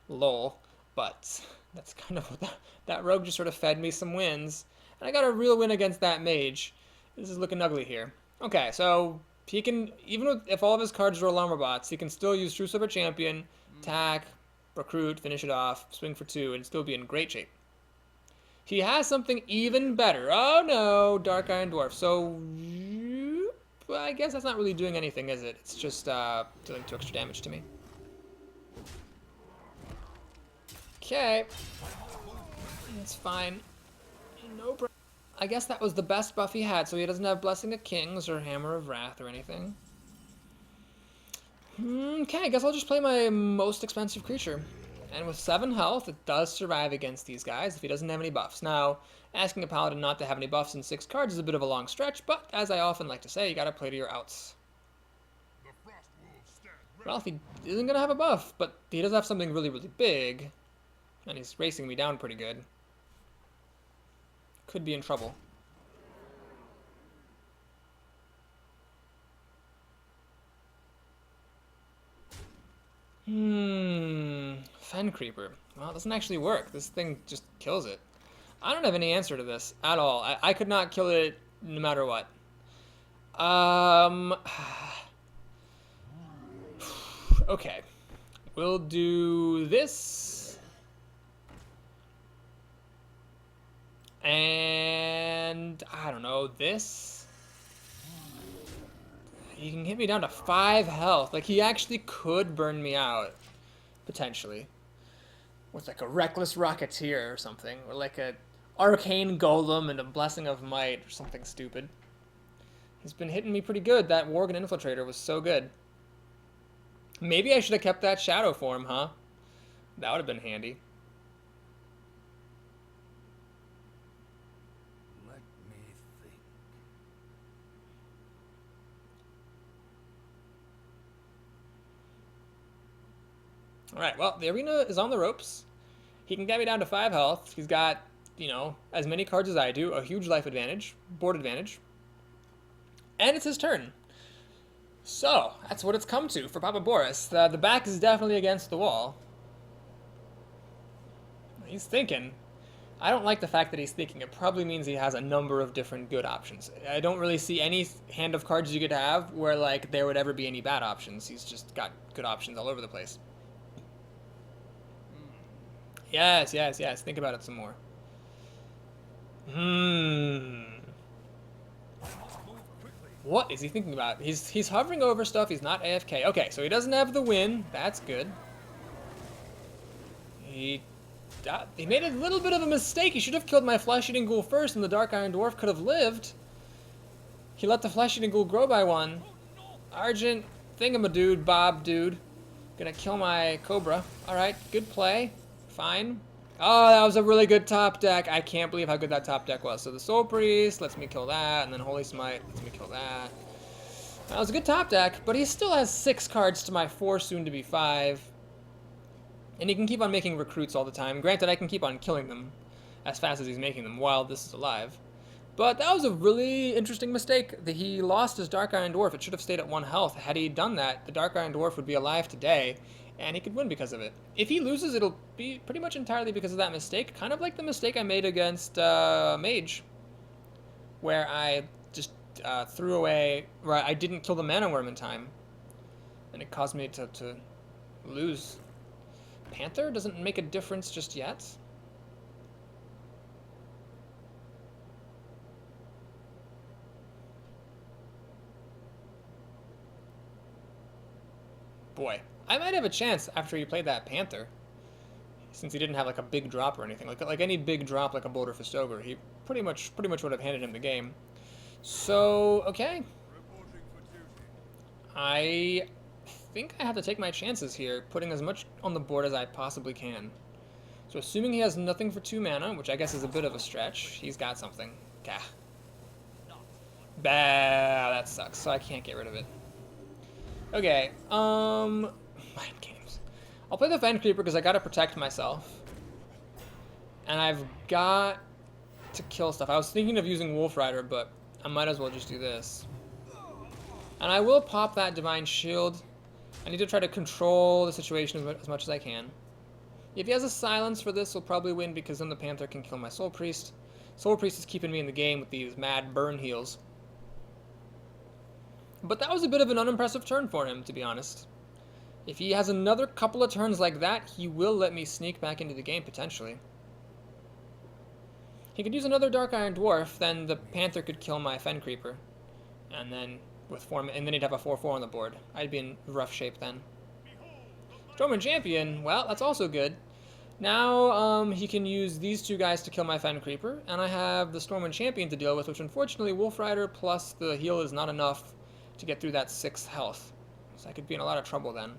LOL, but that's kind of what that rogue just sort of fed me some wins. And I got a real win against that mage. This is looking ugly here. Okay, so he can, even if all of his cards are alarm bots, he can still use True Silver Champion, attack, recruit, finish it off, swing for 2, and still be in great shape. He has something even better. Oh no, Dark Iron Dwarf. So, I guess that's not really doing anything, is it? It's just dealing 2 extra damage to me. Okay. It's fine. No problem. I guess that was the best buff he had, so he doesn't have Blessing of Kings or Hammer of Wrath or anything. Okay, I guess I'll just play my most expensive creature. And with 7 health, it does survive against these guys if he doesn't have any buffs. Now, asking a paladin not to have any buffs in 6 cards is a bit of a long stretch, but as I often like to say, you gotta play to your outs. Well, he isn't gonna have a buff, but he does have something really, really big. And he's racing me down pretty good. Could be in trouble. Fen Creeper. Well, it doesn't actually work. This thing just kills it. I don't have any answer to this at all. I could not kill it no matter what. Okay. We'll do this. And I don't know, this. He can hit me down to 5 health. Like, he actually could burn me out, potentially. With like a Reckless Rocketeer or something. Or like a Arcane Golem and a Blessing of Might or something stupid. He's been hitting me pretty good. That Worgen Infiltrator was so good. Maybe I should have kept that Shadow form, huh? That would have been handy. Let me think. Alright, well, the arena is on the ropes. He can get me down to 5 health. He's got, as many cards as I do, a huge life advantage, board advantage. And it's his turn. So, that's what it's come to for Papa Boris. The back is definitely against the wall. He's thinking. I don't like the fact that he's thinking. It probably means he has a number of different good options. I don't really see any hand of cards you could have where, like, there would ever be any bad options. He's just got good options all over the place. Yes, yes, yes. Think about it some more. What is he thinking about? He's hovering over stuff. He's not AFK. Okay, so he doesn't have the win. That's good. He made a little bit of a mistake. He should have killed my Flesh-Eating Ghoul first, and the Dark Iron Dwarf could have lived. He let the Flesh-Eating Ghoul grow by 1. Argent thingamadude, Bob dude. Gonna kill my Cobra. Alright, good play. Fine. Oh, that was a really good top deck. I can't believe how good that top deck was. So the Soul Priest lets me kill that, and then Holy Smite lets me kill that. That was a good top deck, but he still has 6 cards to my 4, soon to be 5. And he can keep on making recruits all the time. Granted, I can keep on killing them as fast as he's making them while this is alive. But that was a really interesting mistake. That he lost his Dark Iron Dwarf. It should have stayed at 1 health. Had he done that, the Dark Iron Dwarf would be alive today, and he could win because of it. If he loses, it'll be pretty much entirely because of that mistake. Kind of like the mistake I made against Mage, where I just threw away, where I didn't kill the Mana Worm in time, and it caused me to lose. Panther doesn't make a difference just yet. Boy, I might have a chance after he played that Panther, since he didn't have like a big drop or anything. Like any big drop, like a Boulder Festover, he pretty much would have handed him the game. So okay, I think I have to take my chances here, putting as much on the board as I possibly can. So assuming he has nothing for 2 mana, which I guess is a bit of a stretch, he's got something. Gah. Bah, that sucks. So I can't get rid of it. Okay, mind games. I'll play the Fen Creeper because I gotta protect myself. And I've got to kill stuff. I was thinking of using Wolf Rider, but I might as well just do this. And I will pop that Divine Shield. I need to try to control the situation as much as I can. If he has a Silence for this, he'll probably win because then the Panther can kill my Soul Priest. Soul Priest is keeping me in the game with these mad burn heals. But that was a bit of an unimpressive turn for him, to be honest. If he has another couple of turns like that, he will let me sneak back into the game, potentially. He could use another Dark Iron Dwarf, then the Panther could kill my Fen Creeper. And then he'd have a 4/4 on the board. I'd be in rough shape then. Stormwind Champion, well, that's also good. Now he can use these 2 guys to kill my Fen Creeper, and I have the Stormwind Champion to deal with, which unfortunately Wolf Rider plus the heal is not enough to get through that 6th health. So I could be in a lot of trouble then.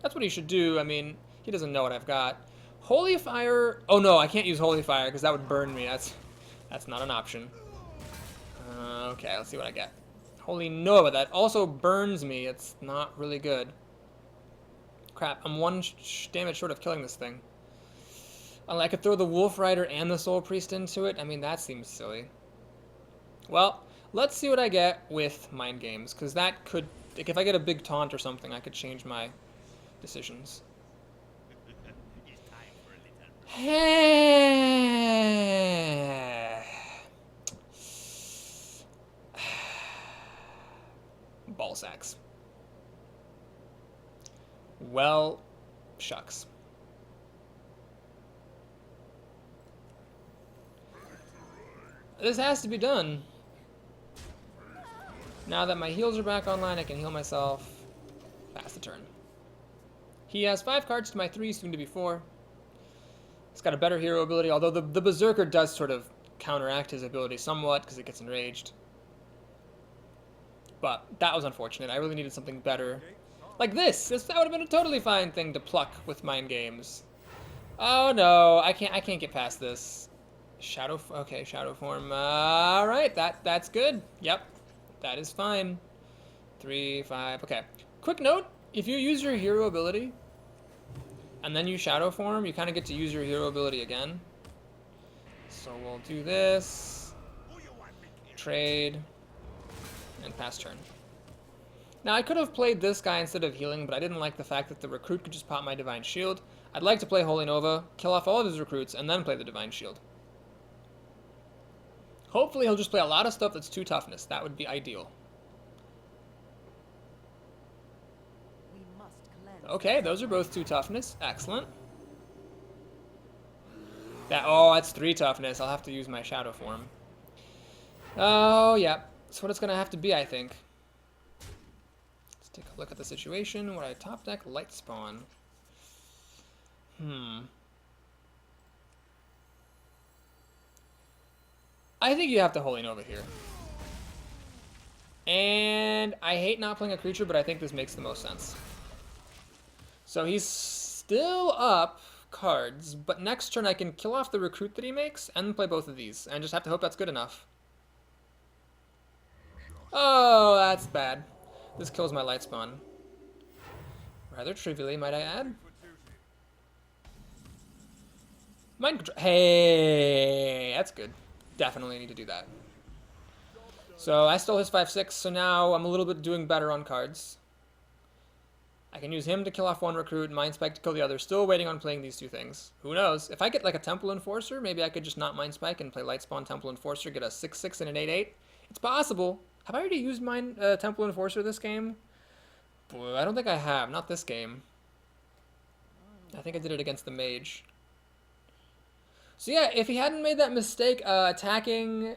That's what he should do. I mean, he doesn't know what I've got. Holy Fire... Oh no, I can't use Holy Fire because that would burn me. That's not an option. Okay, let's see what I get. Holy Nova, that also burns me. It's not really good. Crap, I'm 1 damage short of killing this thing. I could throw the Wolf Rider and the Soul Priest into it. I mean, that seems silly. Well, let's see what I get with Mind Games, because that could... Like, if I get a big taunt or something, I could change my decisions. Ball sacks. Well, shucks. This has to be done. Now that my heals are back online, I can heal myself. Pass the turn. He has 5 cards to my 3, soon to be 4. He's got a better hero ability, although the Berserker does sort of counteract his ability somewhat because it gets enraged. But that was unfortunate. I really needed something better. Like this! That would have been a totally fine thing to pluck with Mind Games. Oh no, I can't get past this. Shadow form. Alright, that's good. Yep. That is fine. 3, 5, okay. Quick note, if you use your hero ability and then you shadow form, you kind of get to use your hero ability again. So we'll do this. Trade. And pass turn. Now I could have played this guy instead of healing, but I didn't like the fact that the recruit could just pop my Divine Shield. I'd like to play Holy Nova, kill off all of his recruits, and then play the Divine Shield. Hopefully he'll just play a lot of stuff that's 2 toughness. That would be ideal. Okay, those are both 2 toughness. Excellent. That's 3 toughness. I'll have to use my shadow form. Oh, yeah. That's what it's going to have to be, I think. Let's take a look at the situation. What I top deck? Light Spawn. I think you have to Holy Nova here. And I hate not playing a creature, but I think this makes the most sense. So he's still up cards, but next turn I can kill off the recruit that he makes and play both of these, and just have to hope that's good enough. Oh, that's bad. This kills my light spawn. Rather trivially, might I add. Hey, that's good. Definitely need to do that. So I stole his 5/6, so now I'm a little bit doing better on cards. I can use him to kill off one recruit, Mind Spike to kill the other. Still waiting on playing these two things. Who knows? If I get like a Temple Enforcer, maybe I could just not Mind Spike and play Lightspawn Temple Enforcer, get a 6/6 and an 8/8. It's possible. Have I already used Temple Enforcer this game? Boy, I don't think I have. Not this game. I think I did it against the Mage. So yeah, if he hadn't made that mistake attacking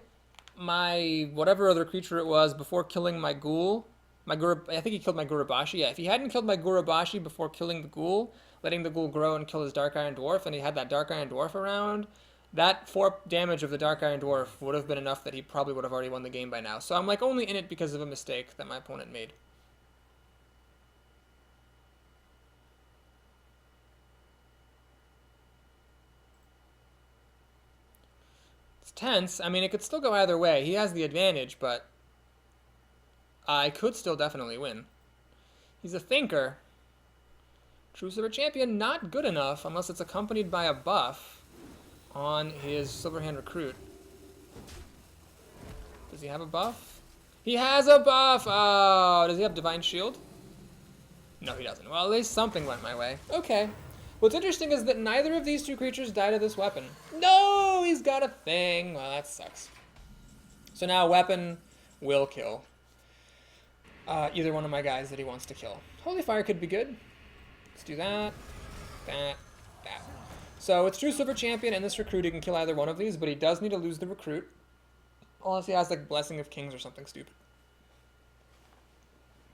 my whatever other creature it was before killing my ghoul, I think he killed my Gurabashi. Yeah, if he hadn't killed my Gurabashi before killing the ghoul, letting the ghoul grow and kill his Dark Iron Dwarf, and he had that Dark Iron Dwarf around, that 4 damage of the Dark Iron Dwarf would have been enough that he probably would have already won the game by now. So I'm like only in it because of a mistake that my opponent made. It's tense. I mean, it could still go either way. He has the advantage, but I could still definitely win. He's a thinker. True Silver Champion, not good enough unless it's accompanied by a buff on his Silverhand Recruit. Does he have a buff? He has a buff! Oh, does he have Divine Shield? No, he doesn't. Well, at least something went my way. Okay. What's interesting is that neither of these two creatures died to this weapon. No, he's got a thing. Well, that sucks. So now weapon will kill either one of my guys that he wants to kill. Holy Fire could be good. Let's do that, that. So it's True Silver Champion and this recruit. He can kill either one of these, but he does need to lose the recruit. Unless he has like Blessing of Kings or something stupid.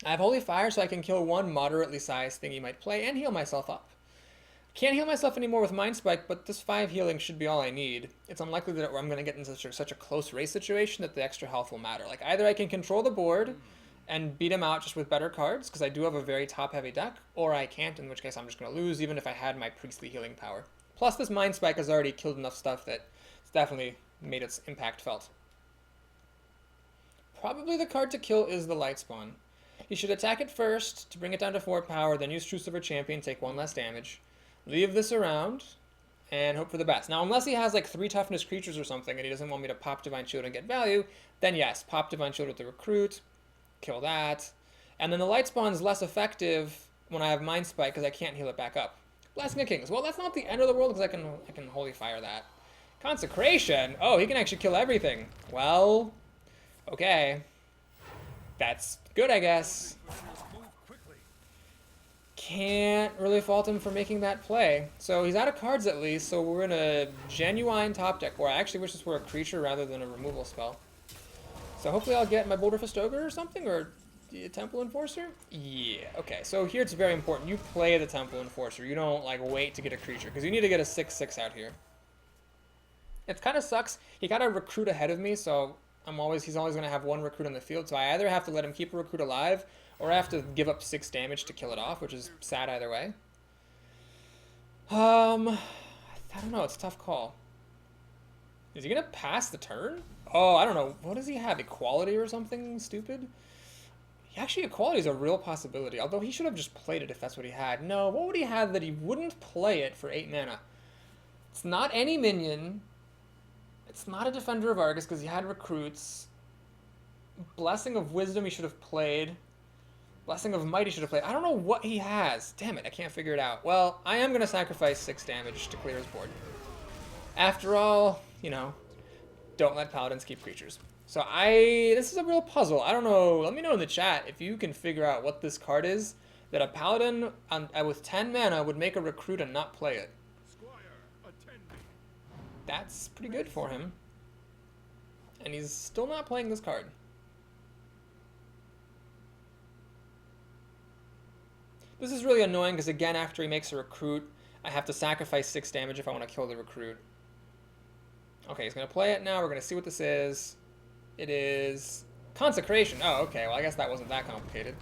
I have Holy Fire, so I can kill one moderately sized thing he might play and heal myself up. Can't heal myself anymore with Mind Spike, but this 5 healing should be all I need. It's unlikely that I'm going to get in such a close race situation that the extra health will matter. Like, either I can control the board and beat him out just with better cards, because I do have a very top-heavy deck, or I can't, in which case I'm just going to lose, even if I had my priestly healing power. Plus, this Mind Spike has already killed enough stuff that it's definitely made its impact felt. Probably the card to kill is the Lightspawn. He should attack it first to bring it down to 4 power, then use True Silver Champion, take 1 less damage. Leave this around, and hope for the best. Now, unless he has like 3 toughness creatures or something, and he doesn't want me to pop Divine Shield and get value, then yes, pop Divine Shield with the recruit, kill that. And then the Lightspawn's less effective when I have Mind Spike, because I can't heal it back up. Blessing of Kings. Well, that's not the end of the world, because I can Holy Fire that. Consecration. Oh, he can actually kill everything. Well, okay. That's good, I guess. Can't really fault him for making that play. So he's out of cards at least, so we're in a genuine top deck, where I actually wish this were a creature rather than a removal spell. So hopefully I'll get my Boulder Fist Ogre or something, or a Temple Enforcer? Yeah, okay. So here it's very important. You play the Temple Enforcer. You don't, like, wait to get a creature, because you need to get a 6/6 out here. It kind of sucks. He got a recruit ahead of me, so he's always going to have 1 recruit on the field, so I either have to let him keep a recruit alive, or I have to give up 6 damage to kill it off, which is sad either way. I don't know. It's a tough call. Is he going to pass the turn? Oh, I don't know. What does he have? Equality or something stupid? Actually, Equality is a real possibility, although he should have just played it if that's what he had. No, what would he have that he wouldn't play it for 8 mana? It's not any minion. It's not a Defender of Argus because he had recruits. Blessing of Wisdom he should have played. Blessing of Might he should have played. I don't know what he has. Damn it, I can't figure it out. Well, I am going to sacrifice 6 damage to clear his board. After all, you know, don't let paladins keep creatures. So this is a real puzzle. I don't know. Let me know in the chat if you can figure out what this card is that a paladin with 10 mana would make a recruit and not play it. That's pretty good for him. And he's still not playing this card. This is really annoying because, again, after he makes a recruit, I have to sacrifice 6 damage if I want to kill the recruit. Okay, he's going to play it now. We're going to see what this is. It is Consecration. Oh, okay. Well, I guess that wasn't that complicated.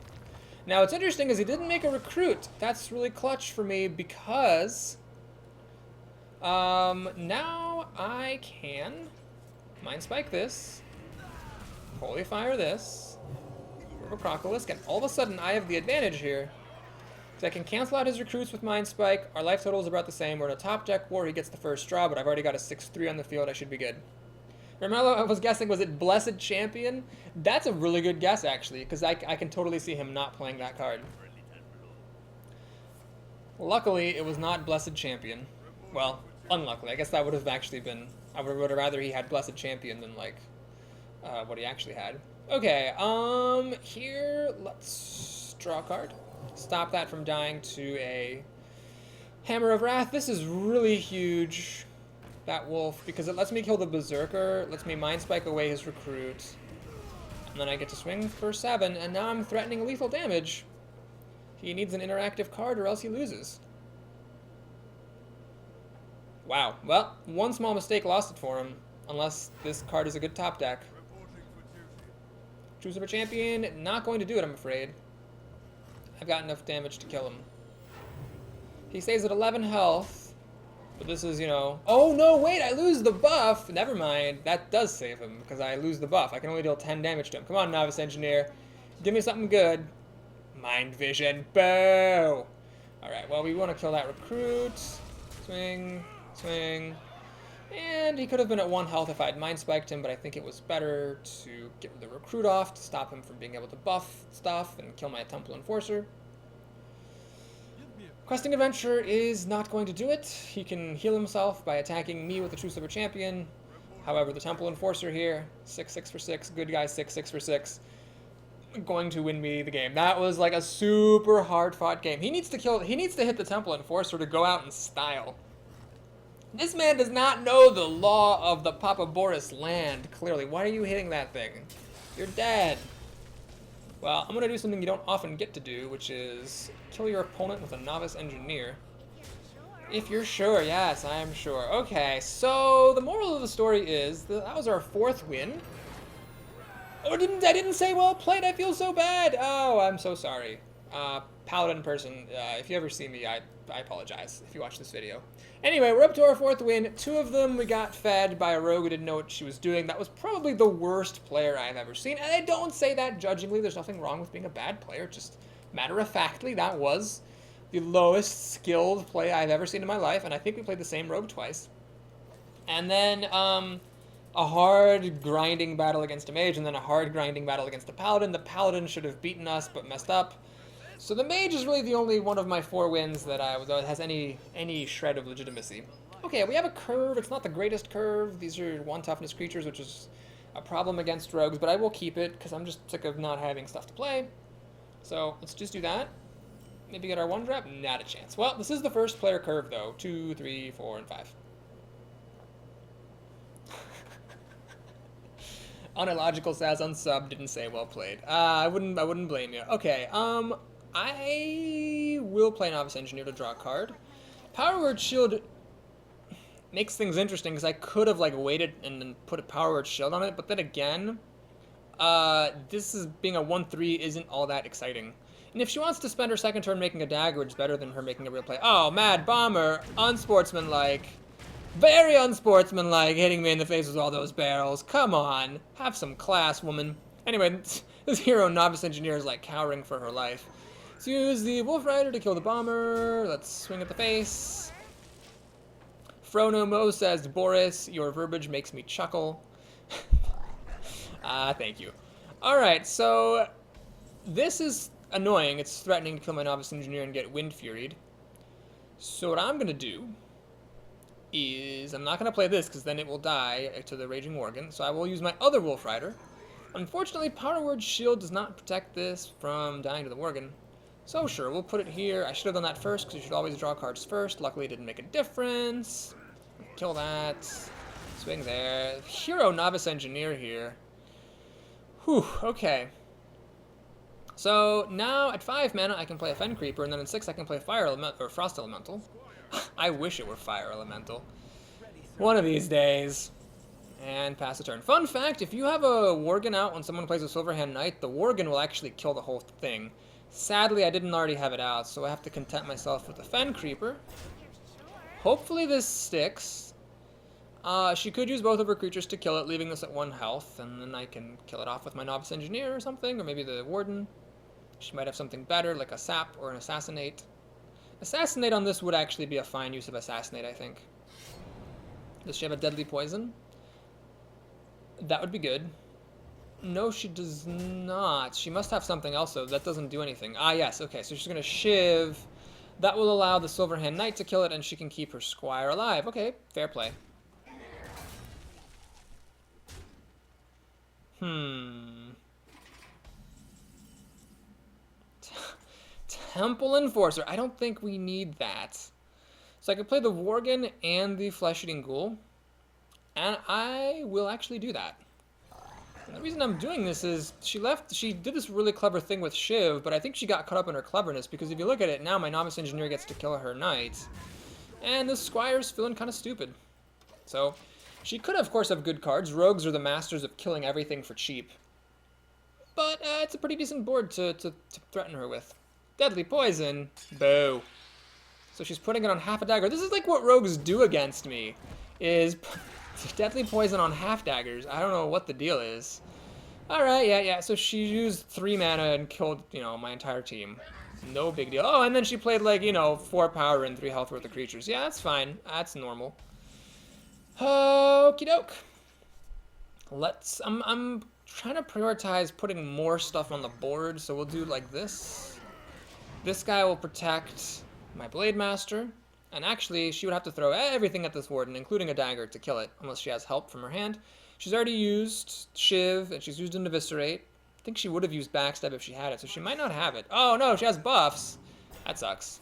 Now, what's interesting is he didn't make a recruit. That's really clutch for me because now I can Mind Spike this, Holy Fire this, River Crocolisk, and all of a sudden I have the advantage here. So I can cancel out his recruits with Mind Spike. Our life total is about the same. We're in a top deck war. He gets the first draw, but I've already got a 6-3 on the field. I should be good. Romello, I was guessing, was it Blessed Champion? That's a really good guess, actually, because I can totally see him not playing that card. Luckily, it was not Blessed Champion. Well, unluckily. I guess that would have actually been... I would have rather he had Blessed Champion than, like, what he actually had. Okay, here, let's draw a card. Stop that from dying to a Hammer of Wrath. This is really huge, that wolf, because it lets me kill the Berserker, lets me Mind Spike away his recruit, and then I get to swing for 7, and now I'm threatening lethal damage. He needs an interactive card or else he loses. Wow. Well, one small mistake lost it for him, unless this card is a good top deck. Choose of a champion, not going to do it, I'm afraid. I've got enough damage to kill him. He stays at 11 health, but this is, you know... Oh, no, wait, I lose the buff! Never mind, that does save him, because I lose the buff. I can only deal 10 damage to him. Come on, Novice Engineer. Give me something good. Mind Vision. Boo! Alright, well, we want to kill that recruit. Swing, swing. And he could have been at 1 health if I had Mind Spiked him, but I think it was better to get the recruit off to stop him from being able to buff stuff and kill my Temple Enforcer. Questing Adventure is not going to do it. He can heal himself by attacking me with the True Silver Champion. However, the Temple Enforcer here, 6-6 for 6, good guy 6-6 for 6, going to win me the game. That was like a super hard fought game. He needs to hit the Temple Enforcer to go out in style. This man does not know the law of the Papa Boris land, clearly. Why are you hitting that thing? You're dead. Well, I'm going to do something you don't often get to do, which is kill your opponent with a Novice Engineer. If you're sure, yes, I am sure. Okay, so the moral of the story is that was our 4th win. Oh, I didn't say well played, I feel so bad. Oh, I'm so sorry. Paladin person, if you ever see me, I apologize if you watch this video. Anyway, we're up to our 4th win. 2 of them we got fed by a rogue who didn't know what she was doing. That was probably the worst player I've ever seen. And I don't say that judgingly. There's nothing wrong with being a bad player. Just matter-of-factly, that was the lowest skilled play I've ever seen in my life. And I think we played the same rogue twice. And then a hard grinding battle against a mage, and then a hard grinding battle against a paladin. The paladin should have beaten us, but messed up. So the mage is really the only one of my 4 wins that has any shred of legitimacy. Okay, we have a curve. It's not the greatest curve. These are 1 toughness creatures, which is a problem against rogues, but I will keep it because I'm just sick of not having stuff to play. So let's just do that. Maybe get our 1 drop? Not a chance. Well, this is the first player curve, though. 2, 3, 4, and 5. Unillogical says unsub, didn't say well played. I wouldn't blame you. Okay, I will play Novice Engineer to draw a card. Power Word Shield makes things interesting because I could have like waited and then put a Power Word Shield on it, but then again, this is being a 1-3 isn't all that exciting. And if she wants to spend her 2nd turn making a dagger, it's better than her making a real play. Oh, Mad Bomber, unsportsmanlike. Very unsportsmanlike, hitting me in the face with all those barrels. Come on, have some class, woman. Anyway, this hero Novice Engineer is like cowering for her life. Let's use the Wolf Rider to kill the bomber. Let's swing at the face. Frono Mo says, Boris, your verbiage makes me chuckle. Thank you. Alright, so this is annoying. It's threatening to kill my Novice Engineer and get Wind Furied. So what I'm going to do is I'm not going to play this because then it will die to the Raging Worgen. So I will use my other Wolf Rider. Unfortunately, Power Word Shield does not protect this from dying to the Worgen. So sure, we'll put it here. I should have done that first because you should always draw cards first. Luckily, it didn't make a difference. Kill that. Swing there. Hero Novice Engineer here. Whew, okay. So now at 5 mana, I can play a Fen Creeper, and then in 6 I can play Fire Element or Frost Elemental. I wish it were Fire Elemental. One of these days. And pass the turn. Fun fact, if you have a Worgen out when someone plays a Silverhand Knight, the Worgen will actually kill the whole thing. Sadly, I didn't already have it out, so I have to content myself with the Fen Creeper. Hopefully this sticks. She could use both of her creatures to kill it, leaving this at 1 health, and then I can kill it off with my Novice Engineer or something, or maybe the Warden. She might have something better, like a Sap or an Assassinate. Assassinate on this would actually be a fine use of Assassinate, I think. Does she have a deadly poison? That would be good. No, she does not. She must have something else, though. That doesn't do anything. Ah, yes. Okay, so she's going to Shiv. That will allow the Silverhand Knight to kill it, and she can keep her squire alive. Okay, fair play. Temple Enforcer. I don't think we need that. So I could play the Worgen and the Flesh-Eating Ghoul. And I will actually do that. And the reason I'm doing this is she did this really clever thing with Shiv, but I think she got caught up in her cleverness, because if you look at it now, my Novice Engineer gets to kill her knight. And this Squire's feeling kind of stupid. So she could, of course, have good cards. Rogues are the masters of killing everything for cheap. But it's a pretty decent board to threaten her with. Deadly Poison. Boo. So she's putting it on half a dagger. This is like what rogues do against me, is Deadly Poison on half daggers. I don't know what the deal is. Alright, yeah. So she used 3 mana and killed, my entire team. No big deal. Oh, and then she played, like, 4 power and 3 health worth of creatures. Yeah, that's fine. That's normal. Okie doke. I'm trying to prioritize putting more stuff on the board, so we'll do like this. This guy will protect my Blade Master. And actually, she would have to throw everything at this Warden, including a dagger, to kill it, unless she has help from her hand. She's already used Shiv, and she's used an Eviscerate. I think she would have used Backstab if she had it, so she might not have it. Oh, no, she has buffs. That sucks.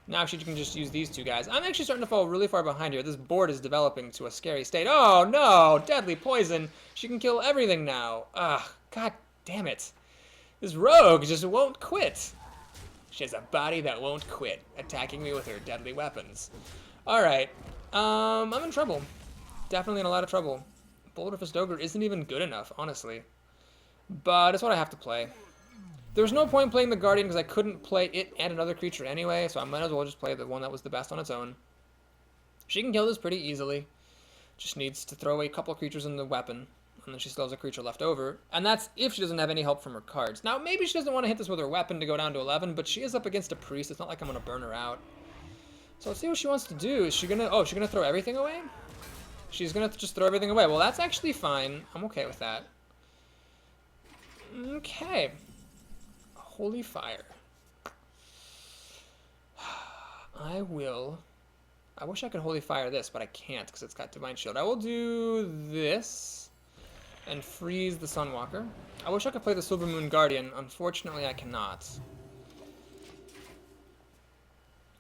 Now she can just use these 2 guys. I'm actually starting to fall really far behind here. This board is developing to a scary state. Oh, no! Deadly Poison! She can kill everything now. Ugh, god damn it. This rogue just won't quit. She has a body that won't quit, attacking me with her deadly weapons. Alright, I'm in trouble. Definitely in a lot of trouble. Boulderfist Ogre isn't even good enough, honestly. But it's what I have to play. There was no point playing the Guardian because I couldn't play it and another creature anyway, so I might as well just play the one that was the best on its own. She can kill this pretty easily. Just needs to throw away a couple creatures in the weapon, and then she still has a creature left over. And that's if she doesn't have any help from her cards. Now, maybe she doesn't want to hit this with her weapon to go down to 11, but she is up against a priest. It's not like I'm going to burn her out. So let's see what she wants to do. Is she going to... Oh, she's going to throw everything away? She's going to just throw everything away. Well, that's actually fine. I'm okay with that. Okay. Holy Fire. I wish I could Holy Fire this, but I can't because it's got Divine Shield. I will do this and freeze the Sunwalker. I wish I could play the Silver Moon Guardian. Unfortunately, I cannot.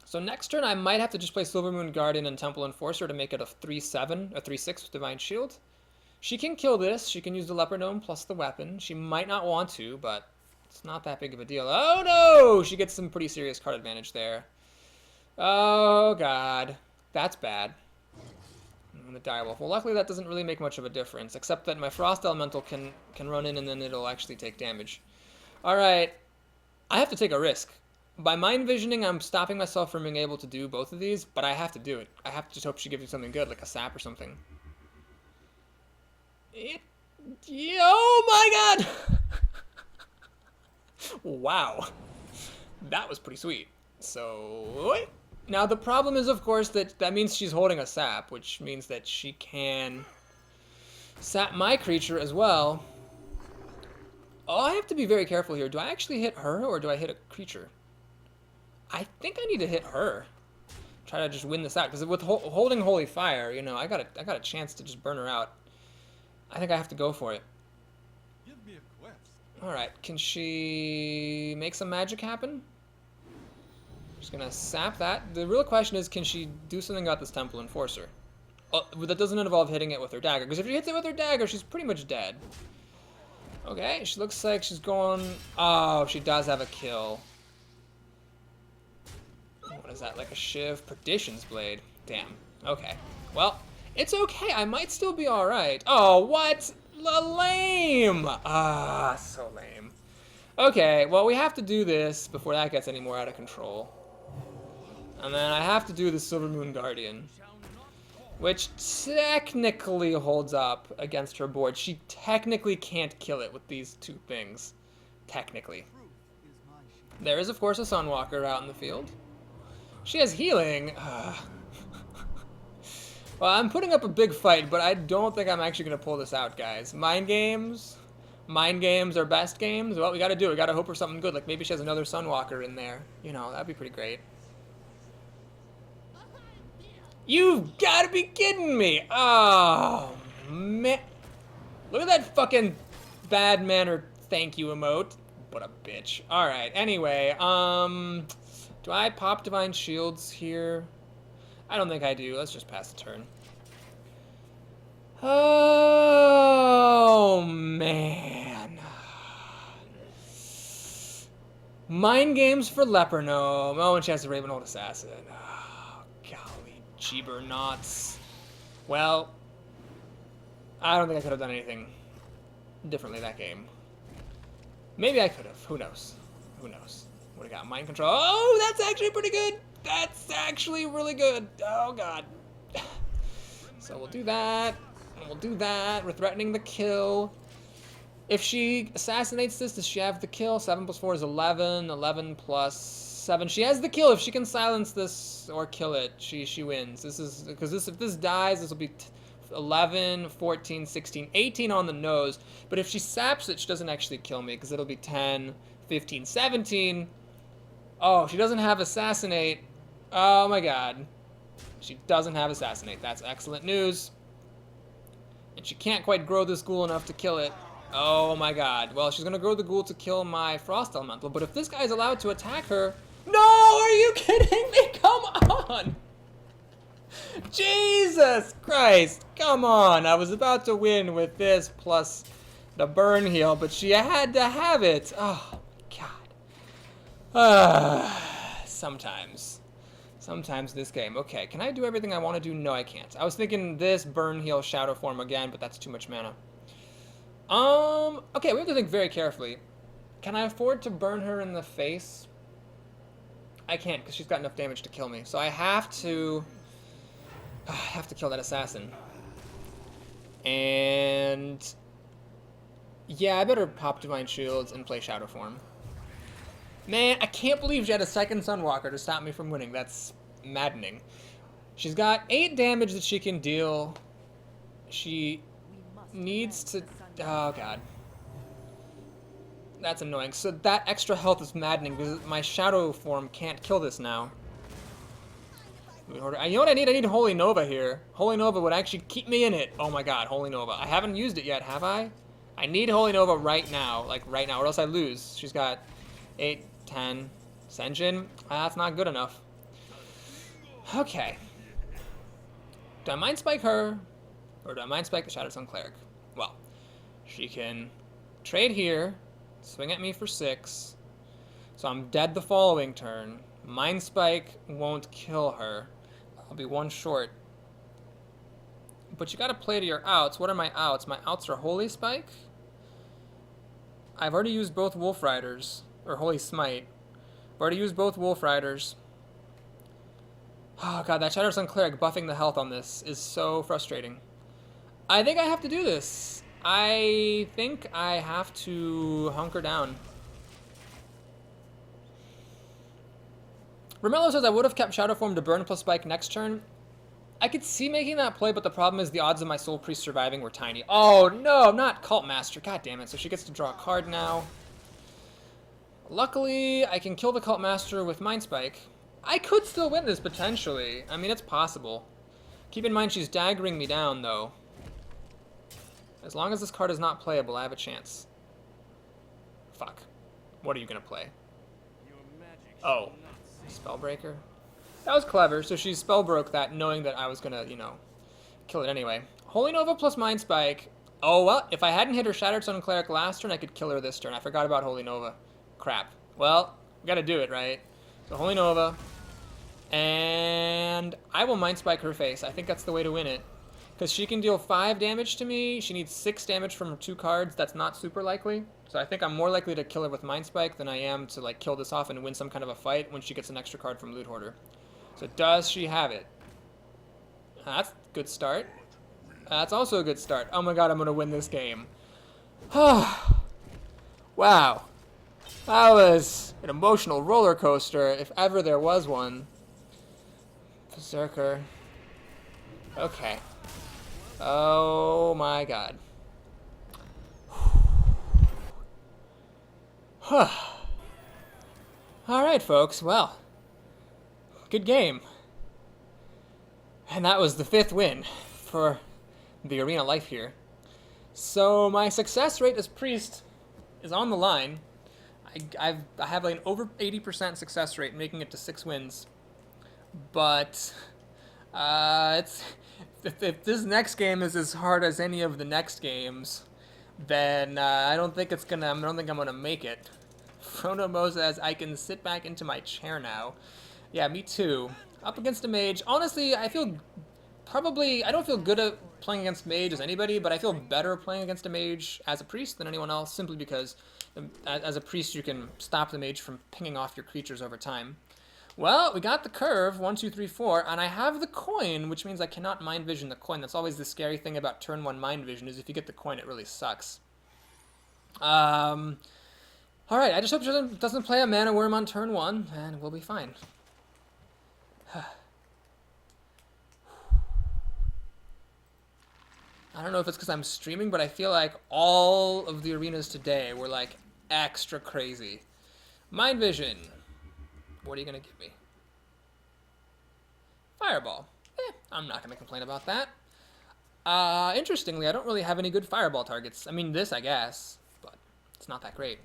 So next turn, I might have to just play Silver Moon Guardian and Temple Enforcer to make it a 3/7, a 3/6 with Divine Shield. She can kill this. She can use the Leopard Gnome plus the weapon. She might not want to, but it's not that big of a deal. Oh no! She gets some pretty serious card advantage there. Oh god. That's bad. And the Direwolf. Well, luckily that doesn't really make much of a difference, except that my Frost Elemental can run in and then it'll actually take damage. Alright. I have to take a risk. By mind visioning, I'm stopping myself from being able to do both of these, but I have to do it. I have to just hope she gives me something good, like a sap or something. Oh my god! Wow. That was pretty sweet. So, now the problem is, of course, that means she's holding a sap, which means that she can sap my creature as well. Oh, I have to be very careful here. Do I actually hit her, or do I hit a creature? I think I need to hit her. Try to just win this out, because with holding Holy Fire, you know, I got a chance to just burn her out. I think I have to go for it. Give me a quest. Alright, can she make some magic happen? Just gonna sap that. The real question is, can she do something about this Temple Enforcer? Oh, that doesn't involve hitting it with her dagger, because if she hits it with her dagger, she's pretty much dead. Okay, she looks like she's going... Oh, she does have a kill. What is that, like a Shiv? Perdition's Blade. Damn. Okay. Well, it's okay. I might still be alright. Oh, what? Lame! Ah, so lame. Okay, well, we have to do this before that gets any more out of control. And then I have to do the Silver Moon Guardian, which technically holds up against her board. She technically can't kill it with these two things. Technically. There is, of course, a Sunwalker out in the field. She has healing. Well, I'm putting up a big fight, but I don't think I'm actually going to pull this out, guys. Mind games? Mind games are best games? Well, we got to do it. We got to hope for something good. Like, maybe she has another Sunwalker in there. You know, that'd be pretty great. You've got to be kidding me! Oh, man. Look at that fucking bad manner thank you emote. What a bitch. Alright, anyway, do I pop Divine Shields here? I don't think I do. Let's just pass the turn. Oh, man. Mind games for Leper Gnome. Oh, and she has a Ravenhold Assassin. Oh, golly jeeber knots. Well, I don't think I could have done anything differently that game. Maybe I could have. Who knows? Who knows? What do we got? Mind control. Oh, that's actually pretty good. That's actually really good. Oh, God. So we'll do that. And we'll do that. We're threatening the kill. If she assassinates this, does she have the kill? 7 plus 4 is 11. 11 plus 7. She has the kill. If she can silence this or kill it, she wins. This is because if this dies, this will be 11, 14, 16, 18 on the nose. But if she saps it, she doesn't actually kill me because it'll be 10, 15, 17. Oh, she doesn't have assassinate. Oh my god. She doesn't have assassinate. That's excellent news. And she can't quite grow this ghoul enough to kill it. Oh my god. Well, she's gonna grow the ghoul to kill my frost elemental, but if this guy's allowed to attack her... No! Are you kidding me? Come on! Jesus Christ! Come on! I was about to win with this plus the burn heal, but she had to have it. Oh god. Sometimes. Sometimes this game. Okay, can I do everything I want to do? No, I can't. I was thinking this burn heal shadow form again, but that's too much mana. Okay, we have to think very carefully. Can I afford to burn her in the face? I can't, because she's got enough damage to kill me. So I have to kill that assassin. And yeah, I better pop Divine Shields and play Shadow Form. Man, I can't believe she had a second Sunwalker to stop me from winning. That's maddening. She's got 8 damage that she can deal. She needs to... Oh, God. That's annoying. So that extra health is maddening because my Shadow Form can't kill this now. You know what I need? I need Holy Nova here. Holy Nova would actually keep me in it. Oh my god, Holy Nova. I haven't used it yet, have I? I need Holy Nova right now. Like, right now, or else I lose. She's got 8, 10. Senjin? That's not good enough. Okay. Do I Mind Spike her? Or do I Mind Spike the Shattered Sun Cleric? Well, she can trade here, swing at me for 6. So I'm dead the following turn. Mind Spike won't kill her. I'll be 1 short. But you gotta play to your outs. What are my outs? My outs are Holy Spike. I've already used both Wolf Riders. Or Holy Smite. I've already used both Wolf Riders. Oh god, that Shattered Sun Cleric buffing the health on this is so frustrating. I think I have to do this. I think I have to hunker down. Romello says I would have kept Shadow Form to burn plus spike next turn. I could see making that play, but the problem is the odds of my Soul Priest surviving were tiny. Oh no, not Cult Master. God damn it. So she gets to draw a card now. Luckily, I can kill the Cult Master with Mind Spike. I could still win this potentially. I mean, it's possible. Keep in mind she's daggering me down though. As long as this card is not playable, I have a chance. Fuck. What are you gonna play? Oh. Spellbreaker? That was clever. So she spell broke that knowing that I was gonna, you know, kill it anyway. Holy Nova plus Mind Spike. Oh, well, if I hadn't hit her Shattered Sun Cleric last turn, I could kill her this turn. I forgot about Holy Nova. Crap. Well, we gotta do it, right? So Holy Nova. And I will Mind Spike her face. I think that's the way to win it. Because she can deal 5 damage to me. She needs 6 damage from her 2 cards. That's not super likely. So I think I'm more likely to kill her with Mind Spike than I am to like kill this off and win some kind of a fight when she gets an extra card from Loot Hoarder. So does she have it? That's a good start. That's also a good start. Oh my god, I'm going to win this game. Wow. That was an emotional roller coaster, if ever there was one. Berserker. Okay. Oh my god. Alright, folks. Well, good game. And that was the 5th win for the arena life here. So my success rate as priest is on the line. I have like an over 80% success rate, making it to 6 wins. But if this next game is as hard as any of the next games, then I don't think I'm gonna make it. Frono says I can sit back into my chair now. Yeah, me too. Up against a mage. Honestly, I don't feel good at playing against mage as anybody, but I feel better playing against a mage as a priest than anyone else, simply because as a priest you can stop the mage from pinging off your creatures over time. Well, we got the curve, 1, 2, 3, 4, and I have the coin, which means I cannot mind vision the coin. That's always the scary thing about turn 1 mind vision, is if you get the coin, it really sucks. Alright, I just hope she doesn't play a mana worm on turn 1, and we'll be fine. I don't know if it's because I'm streaming, but I feel like all of the arenas today were like extra crazy. Mind vision. What are you going to give me? Fireball. I'm not going to complain about that. Interestingly, I don't really have any good fireball targets. I mean, this, I guess, but it's not that great.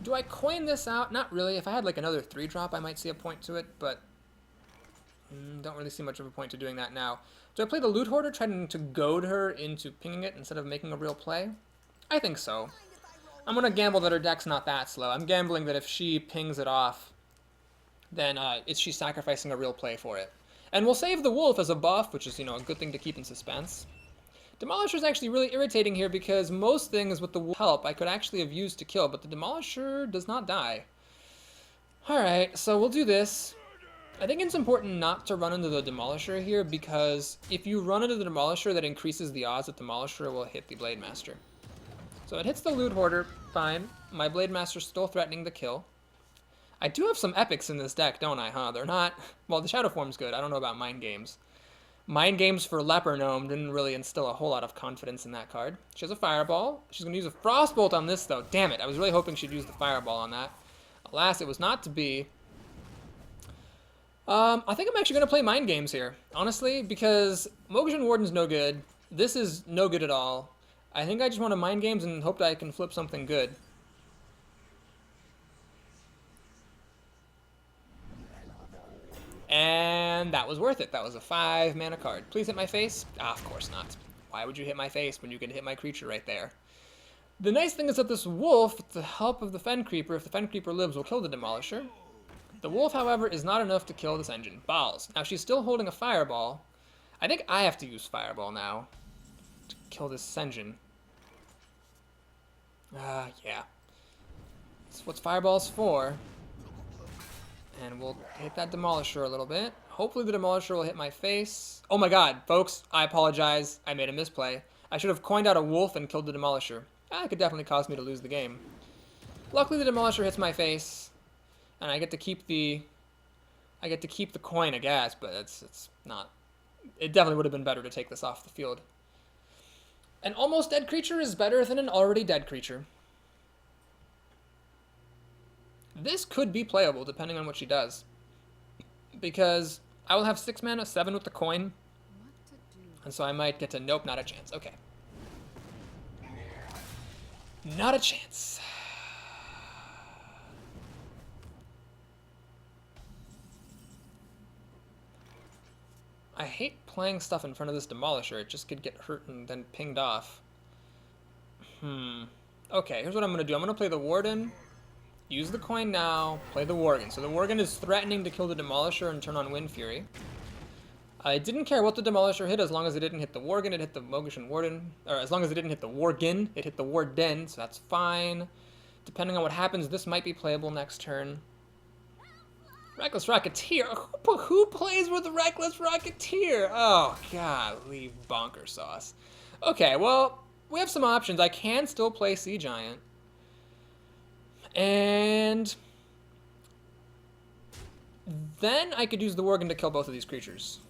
Do I coin this out? Not really. If I had like another 3-drop, I might see a point to it, but don't really see much of a point to doing that now. Do I play the Loot Hoarder, trying to goad her into pinging it instead of making a real play? I think so. I'm going to gamble that her deck's not that slow. I'm gambling that if she pings it off, then she's sacrificing a real play for it. And we'll save the wolf as a buff, which is, a good thing to keep in suspense. Demolisher is actually really irritating here because most things with the wolf help I could actually have used to kill, but the Demolisher does not die. Alright, so we'll do this. I think it's important not to run into the Demolisher here, because if you run into the Demolisher, that increases the odds that Demolisher will hit the Blade Master. So it hits the Loot Hoarder, fine. My Blade Master's still threatening the kill. I do have some epics in this deck, don't I, huh? They're not... Well, the Shadow Form's good. I don't know about Mind Games. Mind Games for Leper Gnome didn't really instill a whole lot of confidence in that card. She has a Fireball. She's going to use a Frostbolt on this, though. Damn it. I was really hoping she'd use the Fireball on that. Alas, it was not to be. I think I'm actually going to play Mind Games here, honestly, because Mogu'shan Warden's no good. This is no good at all. I think I just want to Mind Games and hope that I can flip something good. And that was worth it. That was a 5 mana card. Please hit my face? Ah, of course not. Why would you hit my face when you can hit my creature right there? The nice thing is that this wolf, with the help of the Fen Creeper, if the Fen Creeper lives, will kill the Demolisher. The wolf, however, is not enough to kill this engine. Balls. Now, she's still holding a Fireball. I think I have to use Fireball now to kill this engine. Yeah. That's what Fireball's for. And we'll hit that Demolisher a little bit. Hopefully the Demolisher will hit my face. Oh my god, folks, I apologize. I made a misplay. I should have coined out a wolf and killed the Demolisher. That could definitely cause me to lose the game. Luckily the Demolisher hits my face. And I get to keep the coin, I guess, but it's not. It definitely would have been better to take this off the field. An almost dead creature is better than an already dead creature. This could be playable, depending on what she does. Because I will have 6 mana, 7 with the coin. And so I might get to... Nope, not a chance. Okay. Not a chance. I hate playing stuff in front of this Demolisher. It just could get hurt and then pinged off. Okay, here's what I'm going to do. I'm going to play the Warden... Use the coin now, play the Worgen. So the Worgen is threatening to kill the Demolisher and turn on Wind Fury. I didn't care what the Demolisher hit as long as it didn't hit the Worgen, it hit the Mogu'shan Warden. Or as long as it didn't hit the Worgen, it hit the Warden, so that's fine. Depending on what happens, this might be playable next turn. Reckless Rocketeer? Who plays with the Reckless Rocketeer? Oh, god, leave bonker sauce. Okay, well, we have some options. I can still play Sea Giant. And Then I could use the Worgen to kill both of these creatures.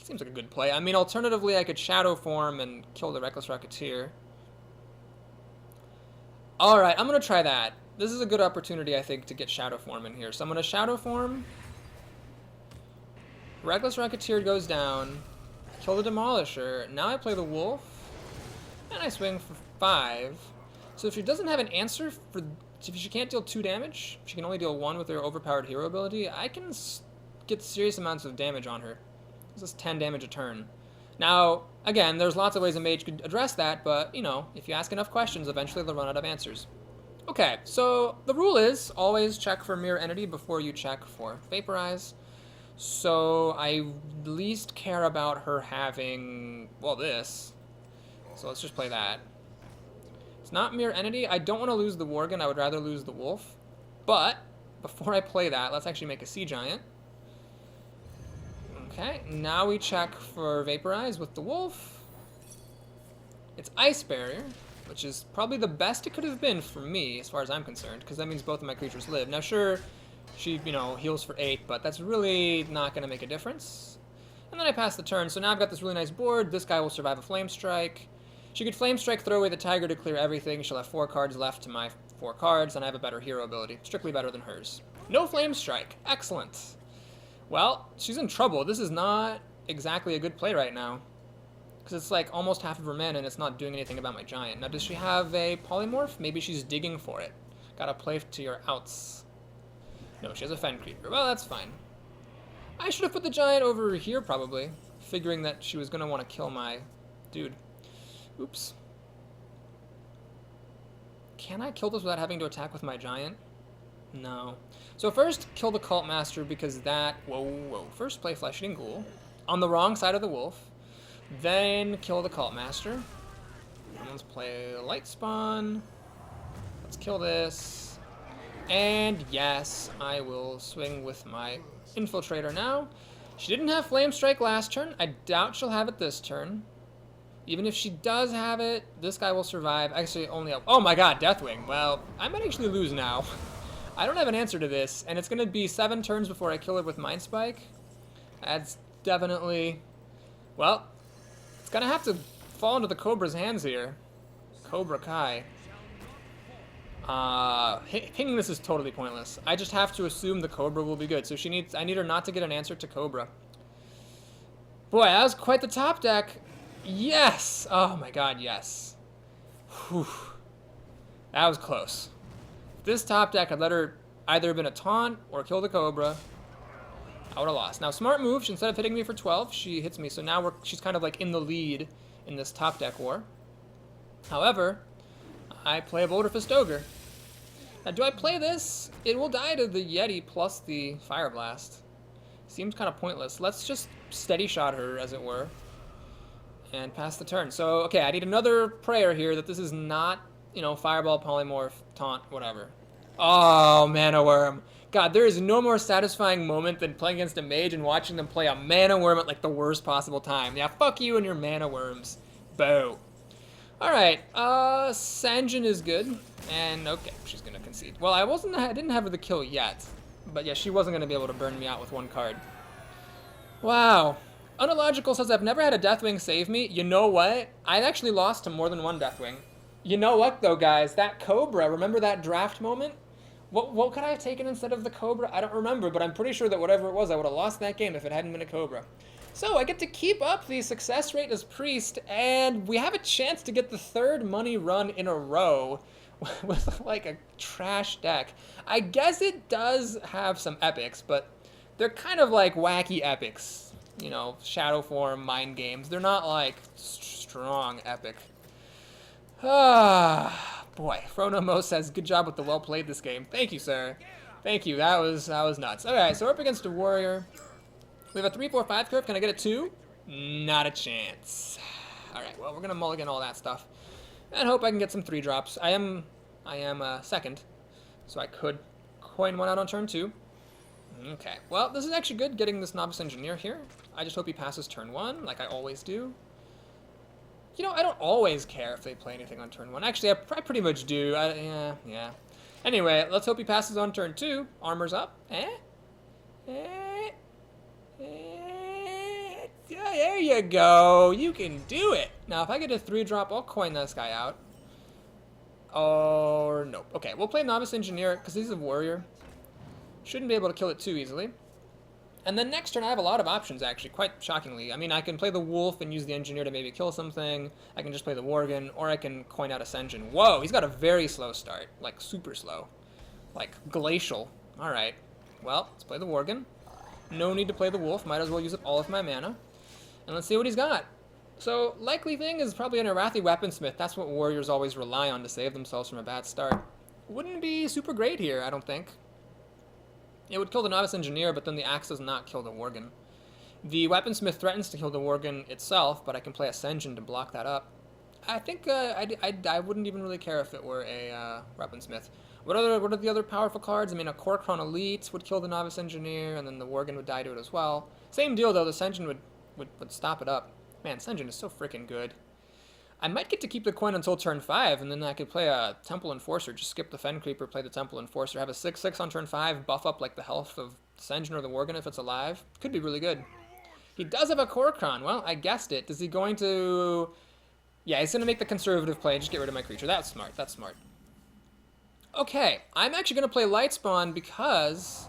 Seems like a good play. I mean, alternatively, I could Shadow Form and kill the Reckless Rocketeer. Alright, I'm going to try that. This is a good opportunity, I think, to get Shadow Form in here. So I'm going to Shadow Form. Reckless Rocketeer goes down. Kill the Demolisher. Now I play the Wolf. And I swing for 5. So if she doesn't have an answer for... If she can't deal 2 damage, she can only deal 1 with her overpowered hero ability, I can get serious amounts of damage on her. This is 10 damage a turn. Now, again, there's lots of ways a mage could address that, but, you know, if you ask enough questions, eventually they'll run out of answers. Okay, so the rule is always check for Mirror Entity before you check for Vaporize. So I least care about her having, well, this. So let's just play that. It's not Mirror Entity. I don't want to lose the Worgen. I would rather lose the Wolf. But before I play that, let's actually make a Sea Giant. Okay, now we check for Vaporize with the Wolf. It's Ice Barrier, which is probably the best it could have been for me, as far as I'm concerned, because that means both of my creatures live. Now, sure, she, you know, heals for 8, but that's really not going to make a difference. And then I pass the turn, so now I've got this really nice board. This guy will survive a Flame Strike. She could Flame Strike, throw away the Tiger to clear everything. She'll have 4 cards left to my 4 cards, and I have a better hero ability. Strictly better than hers. No Flame Strike. Excellent. Well, she's in trouble. This is not exactly a good play right now. Because it's like almost half of her mana and it's not doing anything about my Giant. Now, does she have a Polymorph? Maybe she's digging for it. Gotta play to your outs. No, she has a Fen Creeper. Well, that's fine. I should have put the Giant over here, probably. Figuring that she was going to want to kill my dude. Oops. Can I kill this without having to attack with my Giant? No. So first, kill the Cult Master because that... Whoa. First, play Flesh Eating Ghoul. On the wrong side of the Wolf. Then, kill the Cult Master. And let's play Light Spawn. Let's kill this. And yes, I will swing with my Infiltrator now. She didn't have Flame Strike last turn. I doubt she'll have it this turn. Even if she does have it, this guy will survive. Actually, only a... Oh my god, Deathwing. Well, I might actually lose now. I don't have an answer to this, and it's going to be 7 turns before I kill her with Mind Spike. That's definitely... Well, it's going to have to fall into the Cobra's hands here. Cobra Kai. Pinging this is totally pointless. I just have to assume the Cobra will be good. So I need her not to get an answer to Cobra. Boy, that was quite the top deck. Yes! Oh my god, yes. Whew. That was close. If this top deck had let her either been a taunt or kill the Cobra, I would have lost. Now, smart move. Instead of hitting me for 12, she hits me. So now she's kind of like in the lead in this top deck war. However, I play a Boulder Fist Ogre. Now, do I play this? It will die to the Yeti plus the Fire Blast. Seems kind of pointless. Let's just steady shot her, as it were, and pass the turn. So, okay, I need another prayer here that this is not, you know, Fireball, Polymorph, Taunt, whatever. Oh, Mana Worm. God, there is no more satisfying moment than playing against a mage and watching them play a Mana Worm at, like, the worst possible time. Yeah, fuck you and your Mana Worms. Boo. Alright, Sanjin is good. And, okay, she's gonna concede. Well, I didn't have her the kill yet. But yeah, she wasn't gonna be able to burn me out with 1 card. Wow. Unillogical says, I've never had a Deathwing save me. You know what? I actually lost to more than 1 Deathwing. You know what, though, guys? That Cobra, remember that draft moment? What could I have taken instead of the Cobra? I don't remember, but I'm pretty sure that whatever it was, I would have lost that game if it hadn't been a Cobra. So I get to keep up the success rate as Priest, and we have a chance to get the 3rd money run in a row with, like, a trash deck. I guess it does have some epics, but they're kind of like wacky epics. You know, Shadow Form, Mind Games. They're not, like, strong epic. Ah, boy. Fronomo says, good job with the well played this game. Thank you, sir. Thank you. That was nuts. Alright, so we're up against a warrior. We have a 3-4-5 curve. Can I get a 2? Not a chance. Alright, well, we're going to mulligan all that stuff. And hope I can get some 3 drops. I am second, so I could coin 1 out on turn 2. Okay, well, this is actually good, getting this Novice Engineer here. I just hope he passes turn 1, like I always do. You know, I don't always care if they play anything on turn 1. Actually, I pretty much do. Yeah. Anyway, let's hope he passes on turn 2. Armor's up. Yeah, there you go. You can do it. Now, if I get a 3-drop, I'll coin this guy out. Or nope. Okay, we'll play Novice Engineer because he's a warrior. Shouldn't be able to kill it too easily. And then next turn, I have a lot of options, actually, quite shockingly. I mean, I can play the Wolf and use the Engineer to maybe kill something. I can just play the Worgen, or I can coin out Ascension. Whoa, he's got a very slow start. Like, super slow. Like, glacial. Alright. Well, let's play the Worgen. No need to play the Wolf. Might as well use up all of my mana. And let's see what he's got. So, likely thing is probably an Arathi Weaponsmith. That's what warriors always rely on to save themselves from a bad start. Wouldn't be super great here, I don't think. It would kill the Novice Engineer, but then the axe does not kill the Worgen. The Weaponsmith threatens to kill the Worgen itself, but I can play Ascension to block that up. I think I wouldn't even really care if it were a Weaponsmith. What are the other powerful cards? I mean, a Kor'kron Elite would kill the Novice Engineer, and then the Worgen would die to it as well. Same deal, though. The Ascension would stop it up. Man, Ascension is so freaking good. I might get to keep the coin until turn 5, and then I could play a Temple Enforcer. Just skip the Fen Creeper, play the Temple Enforcer, have a 6/6 on turn 5, buff up like the health of Ascension or the Worgen if it's alive. Could be really good. He does have a Kor'kron. Well, I guessed it. Is he going to... Yeah, he's going to make the conservative play and just get rid of my creature. That's smart. That's smart. Okay, I'm actually going to play Lightspawn because...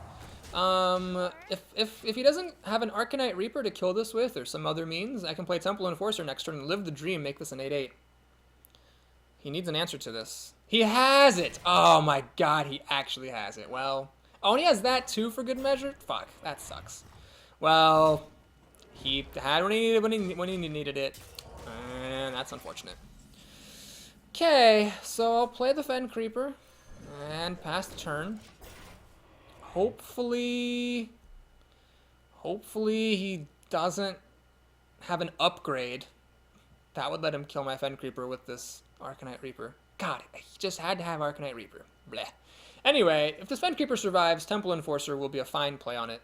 if he doesn't have an Arcanite Reaper to kill this with, or some other means, I can play Temple Enforcer next turn and live the dream, make this an 8/8. He needs an answer to this. He has it! Oh my god, he actually has it. Well, oh, and he has that too for good measure? Fuck, that sucks. Well, he had when he needed it, and that's unfortunate. Okay, so I'll play the Fen Creeper and pass the turn. Hopefully he doesn't have an upgrade. That would let him kill my Fen Creeper with this Arcanite Reaper. God, he just had to have Arcanite Reaper. Bleh. Anyway, if this Fen Creeper survives, Temple Enforcer will be a fine play on it.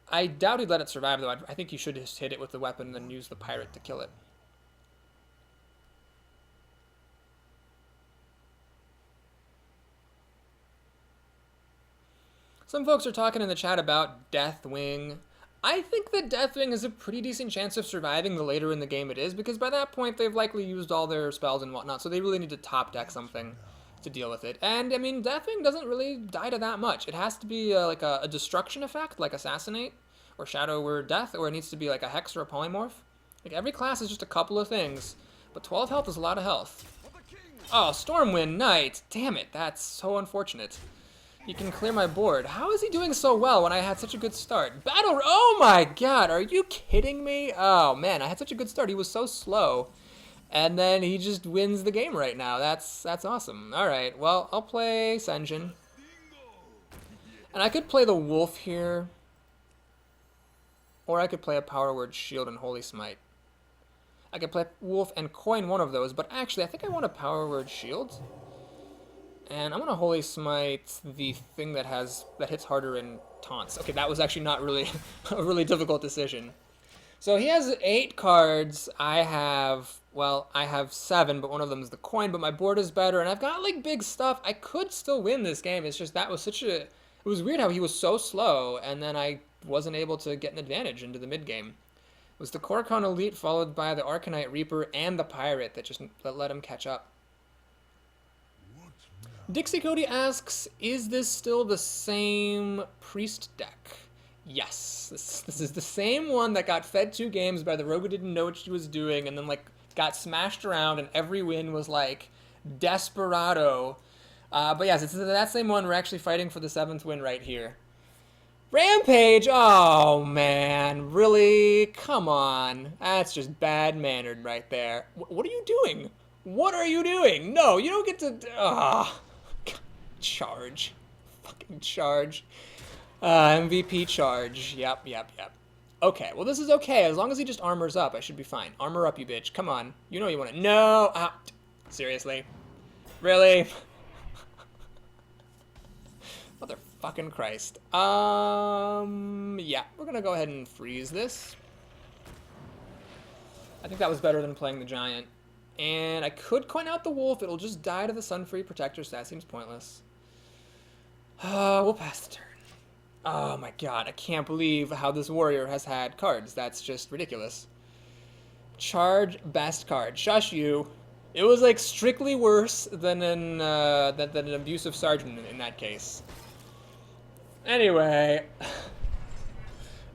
I doubt he'd let it survive, though. I think you should just hit it with the weapon and then use the Pirate to kill it. Some folks are talking in the chat about Deathwing. I think that Deathwing has a pretty decent chance of surviving the later in the game it is, because by that point they've likely used all their spells and whatnot, so they really need to top deck something to deal with it. And, I mean, Deathwing doesn't really die to that much. It has to be like a destruction effect, like Assassinate, or Shadow Word Death, or it needs to be like a Hex or a Polymorph. Like, every class is just a couple of things, but 12 health is a lot of health. Oh, Stormwind Knight! Damn it, that's so unfortunate. He can clear my board. How is he doing so well when I had such a good start? Battle... Oh my god, are you kidding me? Oh man, I had such a good start. He was so slow. And then he just wins the game right now. That's awesome. Alright, well, I'll play Senjin. And I could play the Wolf here. Or I could play a Power Word Shield and Holy Smite. I could play Wolf and coin one of those, but actually I think I want a Power Word Shield. And I'm gonna Holy Smite the thing that hits harder in taunts. Okay, that was actually not really a really difficult decision. So he has 8 cards. I have 7, but one of them is the coin, but my board is better, and I've got like big stuff. I could still win this game. It's just that was it was weird how he was so slow, and then I wasn't able to get an advantage into the mid game. It was the Kor'kron Elite followed by the Arcanite Reaper and the Pirate that let him catch up. Dixie Cody asks, is this still the same Priest deck? Yes, this is the same one that got fed 2 games by the rogue who didn't know what she was doing and then like got smashed around and every win was like desperado. But yes, it's that same one. We're actually fighting for the 7th win right here. Rampage! Oh man, really? Come on. That's just bad-mannered right there. What are you doing? What are you doing? No, you don't get to... Charge. Fucking charge. MVP charge. Yep. Okay, well this is okay. As long as he just armors up, I should be fine. Armor up, you bitch. Come on. You know you want it. No! Seriously? Really? Motherfucking Christ. Yeah. We're gonna go ahead and freeze this. I think that was better than playing the Giant. And I could coin out the Wolf. It'll just die to the Sunfree Protector, so that seems pointless. We'll pass the turn. Oh my god, I can't believe how this warrior has had cards. That's just ridiculous. Charge best card. Shush you. It was like strictly worse than an abusive sergeant in that case. Anyway,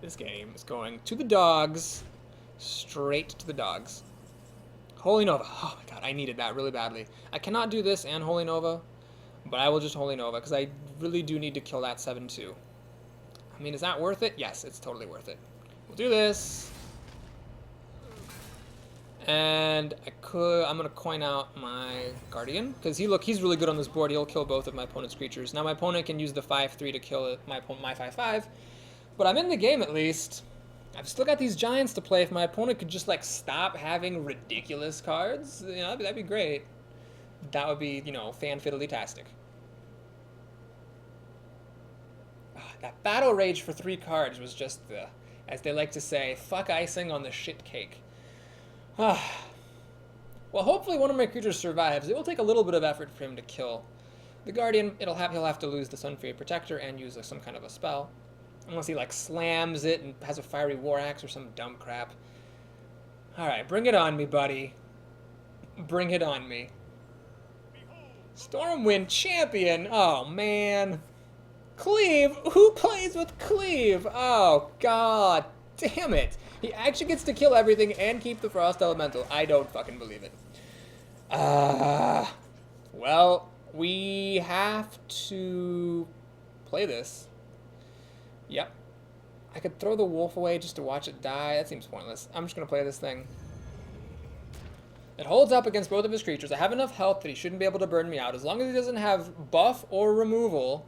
this game is going to the dogs. Straight to the dogs. Holy Nova. Oh my god, I needed that really badly. I cannot do this and Holy Nova, but I will just Holy Nova because I really do need to kill that 7-2. I mean, is that worth it? Yes, it's totally worth it. We'll do this. And I'm gonna coin out my Guardian, because he's really good on this board. He'll kill both of my opponent's creatures. Now my opponent can use the 5-3 to kill my 5-5, but I'm in the game at least. I've still got these giants to play. If my opponent could just like stop having ridiculous cards, you know, that'd be great. That would be, you know, fan-fiddly-tastic. That Battle Rage for 3 cards was just the, as they like to say, fuck icing on the shit cake. Well, hopefully one of my creatures survives. It will take a little bit of effort for him to kill the Guardian. He'll have to lose the Sunfury Protector and use some kind of a spell. Unless he like slams it and has a Fiery War Axe or some dumb crap. Alright, bring it on me, buddy. Bring it on me. Stormwind Champion! Oh, man. Cleave? Who plays with Cleave? Oh, god damn it. He actually gets to kill everything and keep the Frost Elemental. I don't fucking believe it. Well, we have to play this. Yep. I could throw the wolf away just to watch it die. That seems pointless. I'm just going to play this thing. It holds up against both of his creatures. I have enough health that he shouldn't be able to burn me out. As long as he doesn't have buff or removal,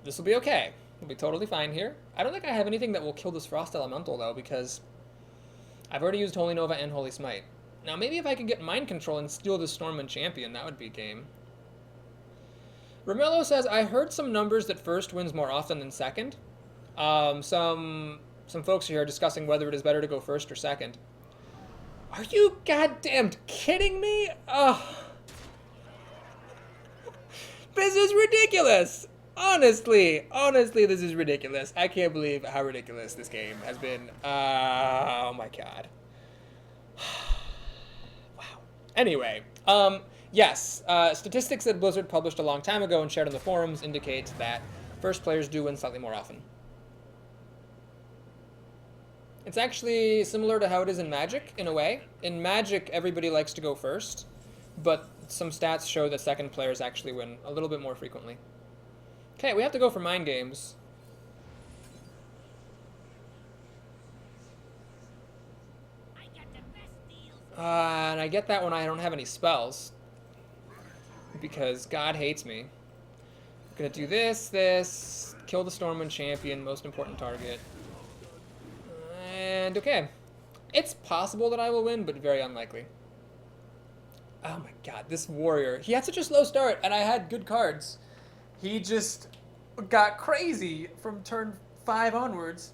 this will be okay. We'll be totally fine here. I don't think I have anything that will kill this Frost Elemental, though, because I've already used Holy Nova and Holy Smite. Now, maybe if I could get Mind Control and steal this Stormwind Champion, that would be game. Romello says, I heard some numbers that first wins more often than second. Some folks here are discussing whether it is better to go first or second. Are you goddamned kidding me? Oh. This is ridiculous! Honestly, this is ridiculous. I can't believe how ridiculous this game has been. Oh my god. Wow. Anyway, yes, statistics that Blizzard published a long time ago and shared on the forums indicate that first players do win slightly more often. It's actually similar to how it is in Magic, in a way. In Magic, everybody likes to go first, but some stats show that second players actually win a little bit more frequently. Okay, we have to go for Mind Games. And I get that when I don't have any spells. Because God hates me. I'm gonna do this, kill the Stormwind Champion, most important target. And okay. It's possible that I will win, but very unlikely. Oh my god, this warrior. He had such a slow start, and I had good cards. He just got crazy from turn 5 onwards.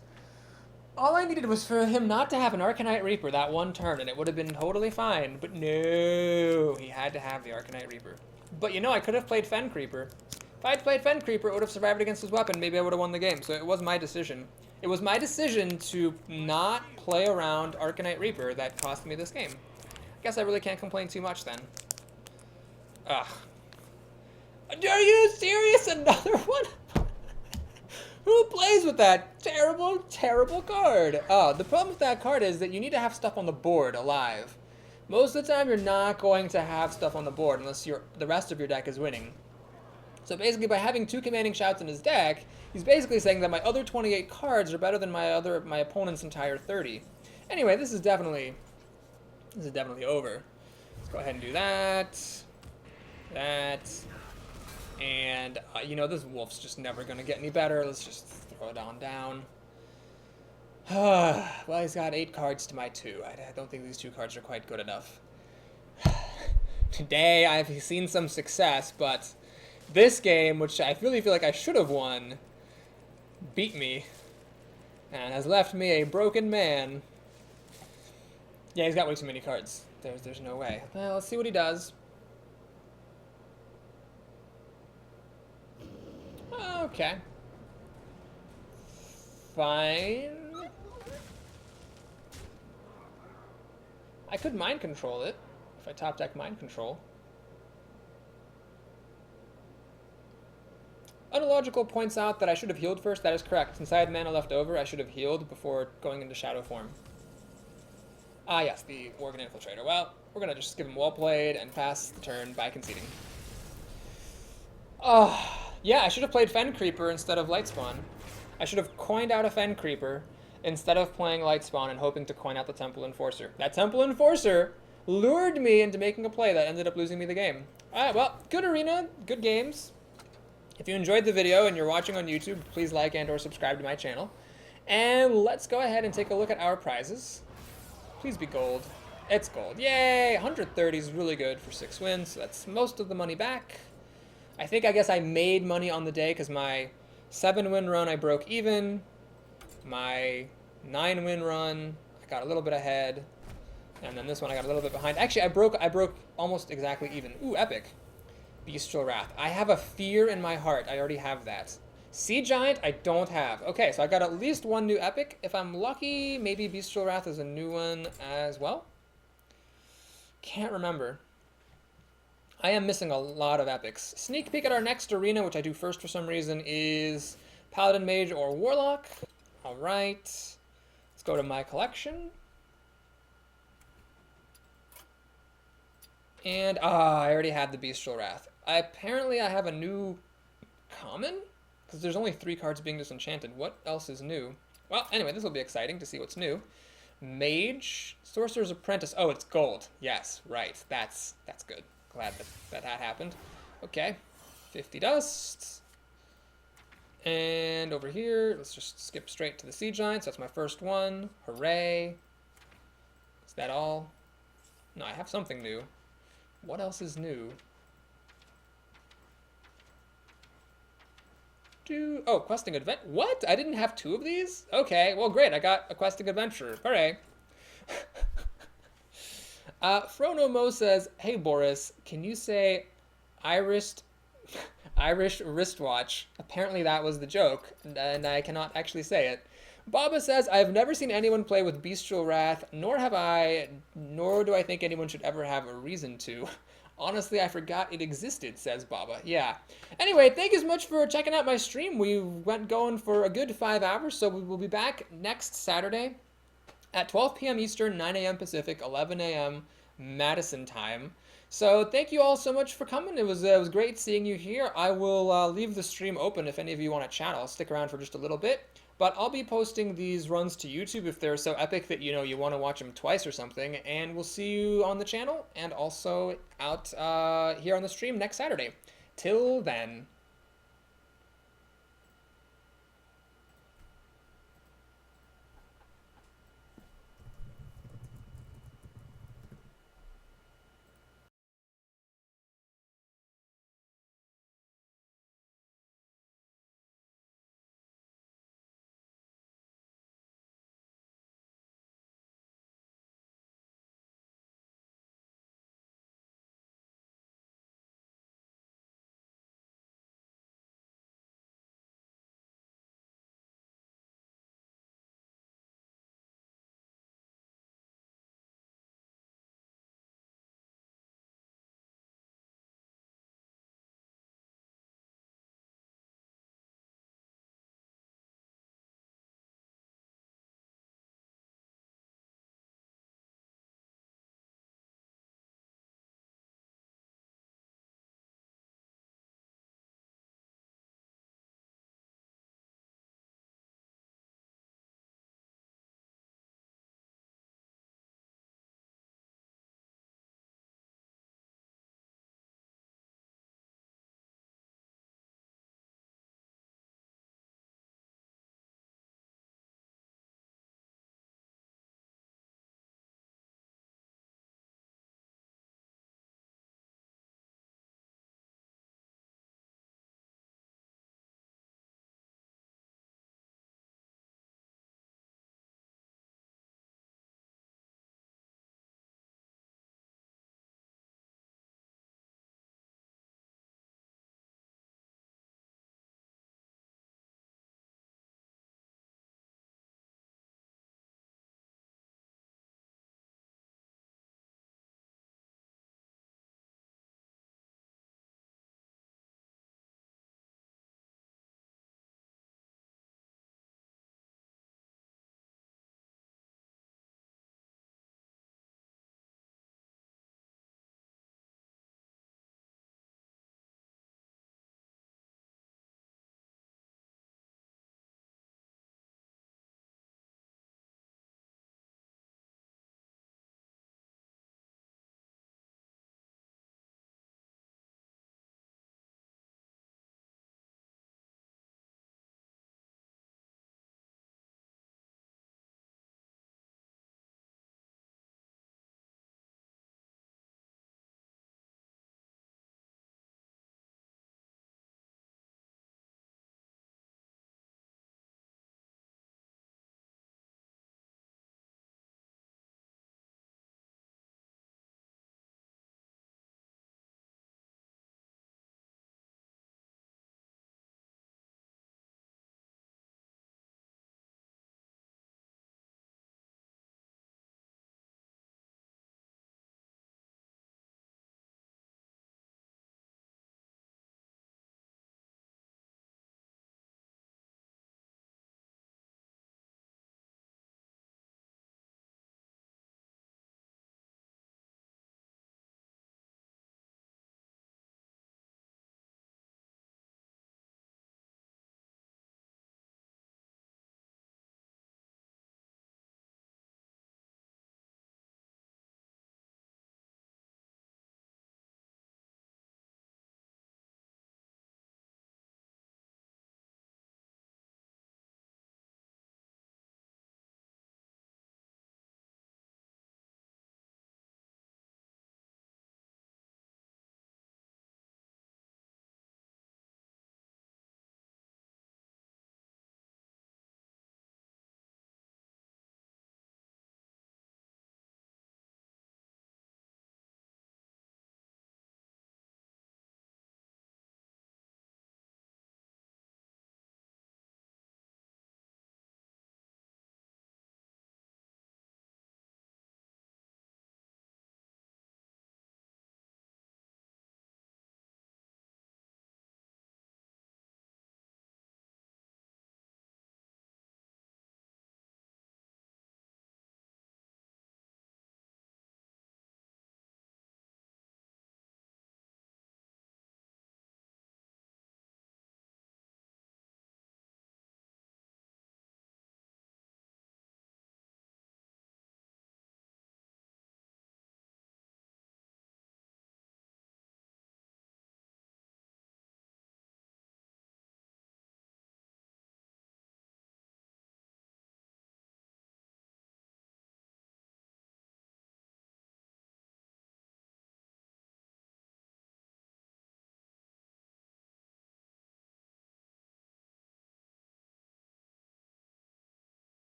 All I needed was for him not to have an Arcanite Reaper that one turn, and it would have been totally fine. But no, he had to have the Arcanite Reaper. But you know, I could have played Fen Creeper. If I had played Fen Creeper, it would have survived against his weapon. Maybe I would have won the game. So it was my decision. It was my decision to not play around Arcanite Reaper that cost me this game. I guess I really can't complain too much then. Ugh. Are you serious? Another one? Who plays with that terrible, terrible card? Oh, the problem with that card is that you need to have stuff on the board alive. Most of the time, you're not going to have stuff on the board unless the rest of your deck is winning. So basically, by having 2 Commanding Shouts in his deck, he's basically saying that my other 28 cards are better than my opponent's entire 30. Anyway, this is definitely over. Let's go ahead and do that. And, you know, this wolf's just never going to get any better. Let's just throw it on down. Well, he's got 8 cards to my 2. I don't think these 2 cards are quite good enough. Today, I've seen some success, but this game, which I really feel like I should have won, beat me. And has left me a broken man. Yeah, he's got way too many cards. There's no way. Well, let's see what he does. Okay. Fine. I could mind control it if I top deck mind control. Unlogical points out that I should have healed first. That is correct. Since I had mana left over, I should have healed before going into shadow form. Ah, yes, the Worgen Infiltrator. Well, we're going to just give him well played and pass the turn by conceding. Oh, yeah, I should have played Fen Creeper instead of Lightspawn. I should have coined out a Fen Creeper instead of playing Lightspawn and hoping to coin out the Temple Enforcer. That Temple Enforcer lured me into making a play that ended up losing me the game. Alright, well, good arena, good games. If you enjoyed the video and you're watching on YouTube, please like and or subscribe to my channel. And let's go ahead and take a look at our prizes. Please be gold. It's gold. Yay! 130 is really good for 6 wins, so that's most of the money back. I guess I made money on the day because my 7-win run I broke even. My 9-win run I got a little bit ahead. And then this one I got a little bit behind. Actually, I broke almost exactly even. Ooh, epic. Bestial Wrath. I have a fear in my heart. I already have that. Sea Giant, I don't have. Okay, so I got at least one new epic. If I'm lucky, maybe Bestial Wrath is a new one as well. Can't remember. I am missing a lot of epics. Sneak peek at our next arena, which I do first for some reason, is Paladin, Mage, or Warlock. All right. Let's go to my collection. And, I already had the Bestial Wrath. Apparently I have a new common? Because there's only 3 cards being disenchanted. What else is new? Well, anyway, this will be exciting to see what's new. Mage, Sorcerer's Apprentice. Oh, it's gold. Yes, right. That's good. Glad that happened. Okay, 50 dust. And over here, let's just skip straight to the Sea Giant. So that's my first one. Hooray. Is that all? No, I have something new. What else is new? Oh, Questing Adventure. What? I didn't have 2 of these? Okay, well, great. I got a Questing Adventurer. Hooray. Fronomo says, hey, Boris, can you say Irish wristwatch? Apparently that was the joke, and I cannot actually say it. Baba says, I've never seen anyone play with Bestial Wrath, nor do I think anyone should ever have a reason to. Honestly, I forgot it existed, says Baba. Yeah. Anyway, thank you so much for checking out my stream. We went going for a good 5 hours, so we will be back next Saturday at 12 p.m. Eastern, 9 a.m. Pacific, 11 a.m. Madison time. So thank you all so much for coming. It was great seeing you here. I will leave the stream open if any of you want to chat. I'll stick around for just a little bit. But I'll be posting these runs to YouTube if they're so epic that, you want to watch them twice or something. And we'll see you on the channel and also out here on the stream next Saturday. Till then.